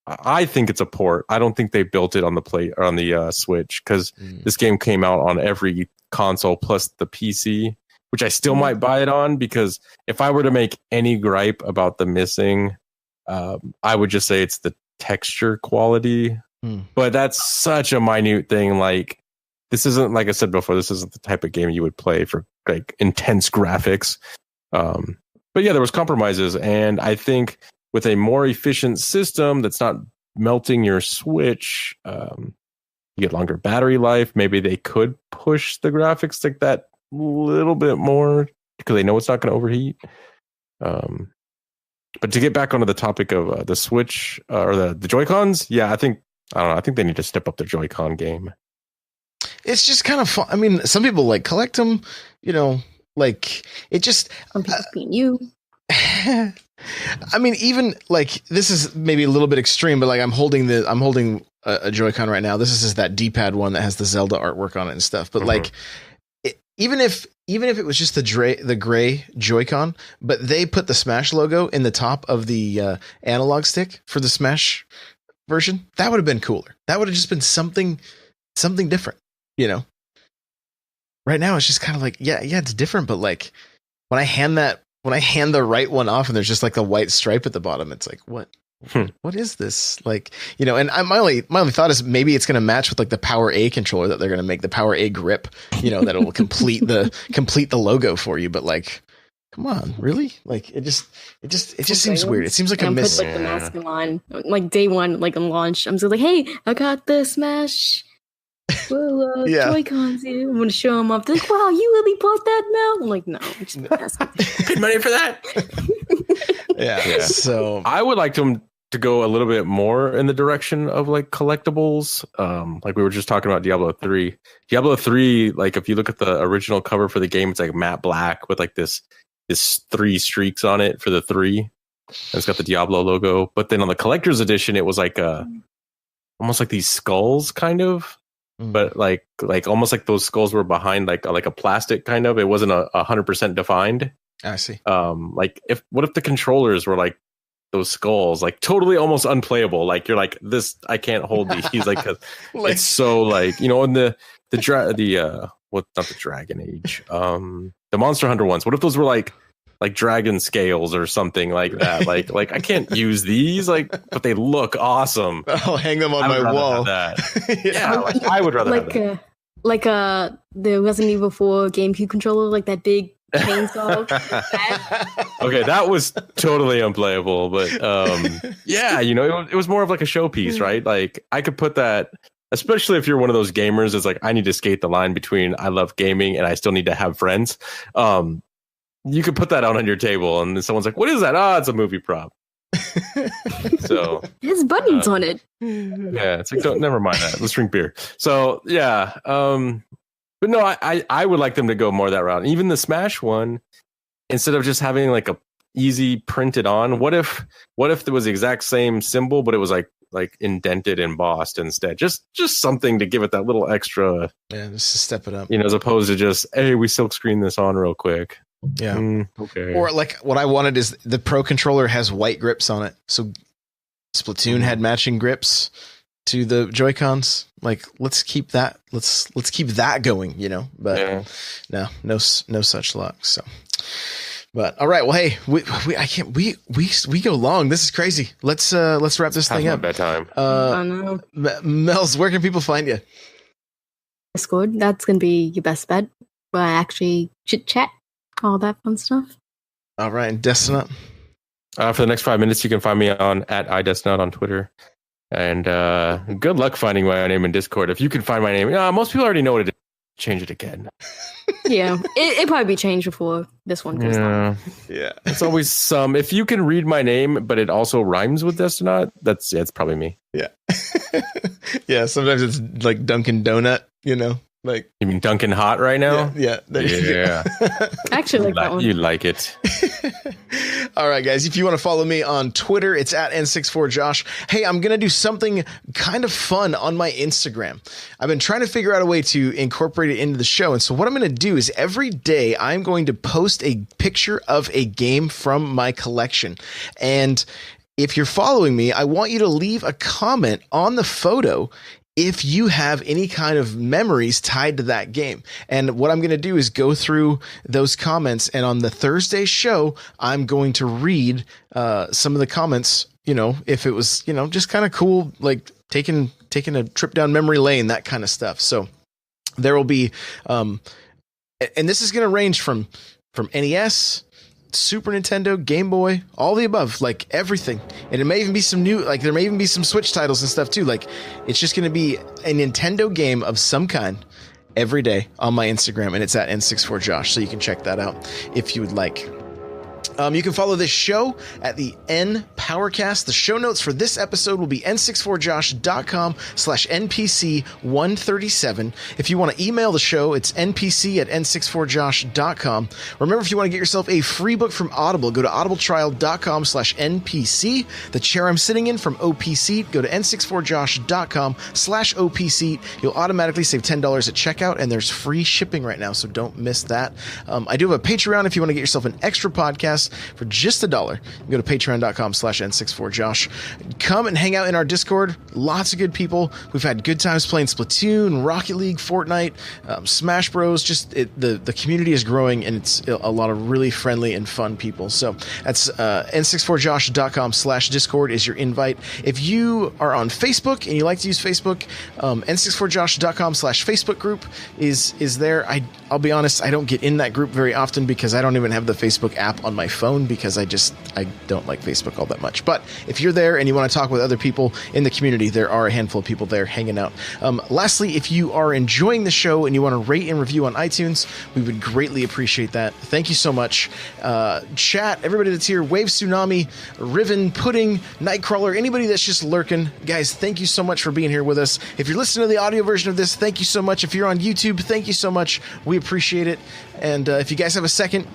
I think it's a port. I don't think they built it on the Switch because this game came out on every console plus the PC, which I still might buy it on because if I were to make any gripe about the missing, I would just say it's the texture quality. But that's such a minute thing. Like this isn't, like I said before, this isn't the type of game you would play for like intense graphics. But yeah, there was compromises, and I think with a more efficient system that's not melting your Switch, you get longer battery life. Maybe they could push the graphics like that a little bit more because they know it's not going to overheat. But to get back onto the topic of the Switch or the Joy-Cons, yeah, I think they need to step up their Joy-Con game. It's just kind of fun. I mean, some people like collect them, like it just. Some people being you. I mean, even like this is maybe a little bit extreme, but like I'm holding a Joy-Con right now. This is just that D-pad one that has the Zelda artwork on it and stuff. But like, even if even if it was just the gray Joy-Con, but they put the Smash logo in the top of the analog stick for the Smash version, that would have been cooler. That would have just been something different, you know. Right now it's just kind of like, yeah, it's different, but like when I hand the right one off and there's just like a white stripe at the bottom, it's like, what is this? Like, you know, and my only thought is maybe it's going to match with like the Power A controller that they're going to make, the Power A grip, you know, that it will complete the logo for you. But like, come on, really? Like it just seems weird. It seems like a miss. Put like the mask on, like day one, like on launch. I'm just like, hey, I got the Smash. Well, Joy-Cons here. I'm gonna show them up. They're like, wow, you really bought that now? I'm like, no, I'm just paid money for that. yeah. So I would like them to go a little bit more in the direction of like collectibles. Like we were just talking about Diablo 3. Diablo 3, like if you look at the original cover for the game, it's like matte black with like this 3 streaks on it for the 3. And it's got the Diablo logo. But then on the collector's edition, it was like almost like these skulls kind of. But like almost like those skulls were behind like a plastic kind of. It wasn't 100% defined. I see. Like what if the controllers were like those skulls, like totally almost unplayable? Like you're like, this, I can't hold these. Like, like it's so like, you know, in not the Dragon Age, the Monster Hunter ones. What if those were like dragon scales or something like that? Like I can't use these, like, but they look awesome. I'll hang them on my wall. Yeah, like, I would rather have that. Like the Resident Evil 4 GameCube controller, like that big chainsaw. Okay, that was totally unplayable, but yeah, you know, it was more of like a showpiece, right? Like I could put that, especially if you're one of those gamers that's like, I need to skate the line between I love gaming and I still need to have friends. You could put that out on your table, and then someone's like, "What is that?" Oh, it's a movie prop. So there's buttons on it. Yeah, it's like, never mind that. Let's drink beer. So yeah, but no, I would like them to go more that route. Even the Smash one, instead of just having like a easy printed on, what if there was the exact same symbol, but it was like indented, embossed instead? Just something to give it that little extra. Yeah, just to step it up. You know, as opposed to just, hey, we silk screen this on real quick. Yeah. Okay. Or like what I wanted is the Pro controller has white grips on it. So Splatoon had matching grips to the Joy-Cons. Like, let's keep that. Let's keep that going, you know. But no such luck. So, but all right. Well, hey, we go long. This is crazy. Let's wrap this thing up. Bedtime. I know. Mels, where can people find you? Discord. That's gonna be your best bet. Where I actually chit chat. All that fun stuff. All right, and Destinut. For the next 5 minutes, you can find me on @iDestinut on Twitter. And good luck finding my name in Discord. If you can find my name, most people already know what it is. Change it again. Yeah, it probably be changed before this one goes on. Yeah, it's always some. If you can read my name, but it also rhymes with Destinut, it's probably me. Yeah, yeah. Sometimes it's like Dunkin' Donut, you know. Like, you mean Dunkin' Hot right now? Yeah. Yeah. I actually like that one. You like it. All right, guys. If you want to follow me on Twitter, it's @N64Josh. Hey, I'm going to do something kind of fun on my Instagram. I've been trying to figure out a way to incorporate it into the show. And so what I'm going to do is every day I'm going to post a picture of a game from my collection. And if you're following me, I want you to leave a comment on the photo if you have any kind of memories tied to that game. And what I'm going to do is go through those comments, and on the Thursday show, I'm going to read some of the comments, you know, if it was, you know, just kind of cool, like taking a trip down memory lane, that kind of stuff. So there will be, and this is going to range from NES, Super Nintendo, Game Boy, all the above, like everything. And it may even be some new, like there may even be some Switch titles and stuff too. Like it's just going to be a Nintendo game of some kind every day on my Instagram, and it's @N64Josh. So you can check that out if you would like. You can follow this show at the N Powercast. The show notes for this episode will be n64josh.com/NPC137. If you want to email the show, it's npc@n64josh.com. Remember, if you want to get yourself a free book from Audible, go to audibletrial.com/NPC. The chair I'm sitting in from OPSeat, go to n64josh.com/OPSeat. You'll automatically save $10 at checkout, and there's free shipping right now, so don't miss that. I do have a Patreon if you want to get yourself an extra podcast for just $1. Go to patreon.com/n64josh. Come and hang out in our Discord. Lots of good people. We've had good times playing Splatoon, Rocket League, Fortnite, Smash Bros. The community is growing, and it's a lot of really friendly and fun people. So that's n64josh.com/Discord is your invite. If you are on Facebook and you like to use Facebook, n64josh.com/Facebook group is there. I'll be honest, I don't get in that group very often because I don't even have the Facebook app on my phone because I don't like Facebook all that much. But if you're there and you want to talk with other people in the community, there are a handful of people there hanging out. Lastly, if you are enjoying the show and you want to rate and review on iTunes, we would greatly appreciate that. Thank you so much. Chat, everybody that's here, Wave Tsunami, Riven, Pudding, Nightcrawler, anybody that's just lurking, guys, thank you so much for being here with us. If you're listening to the audio version of this, thank you so much. If you're on YouTube, thank you so much. We appreciate it. And if you guys have a second,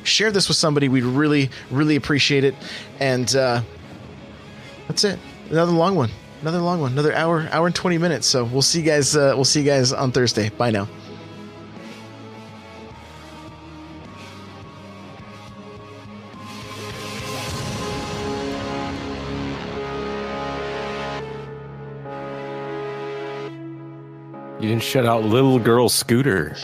share this with somebody. We'd really, really appreciate it. And that's it. Another long one. Another hour and 20 minutes. So we'll see you guys. We'll see you guys on Thursday. Bye now. You didn't shut out little girl Scooter.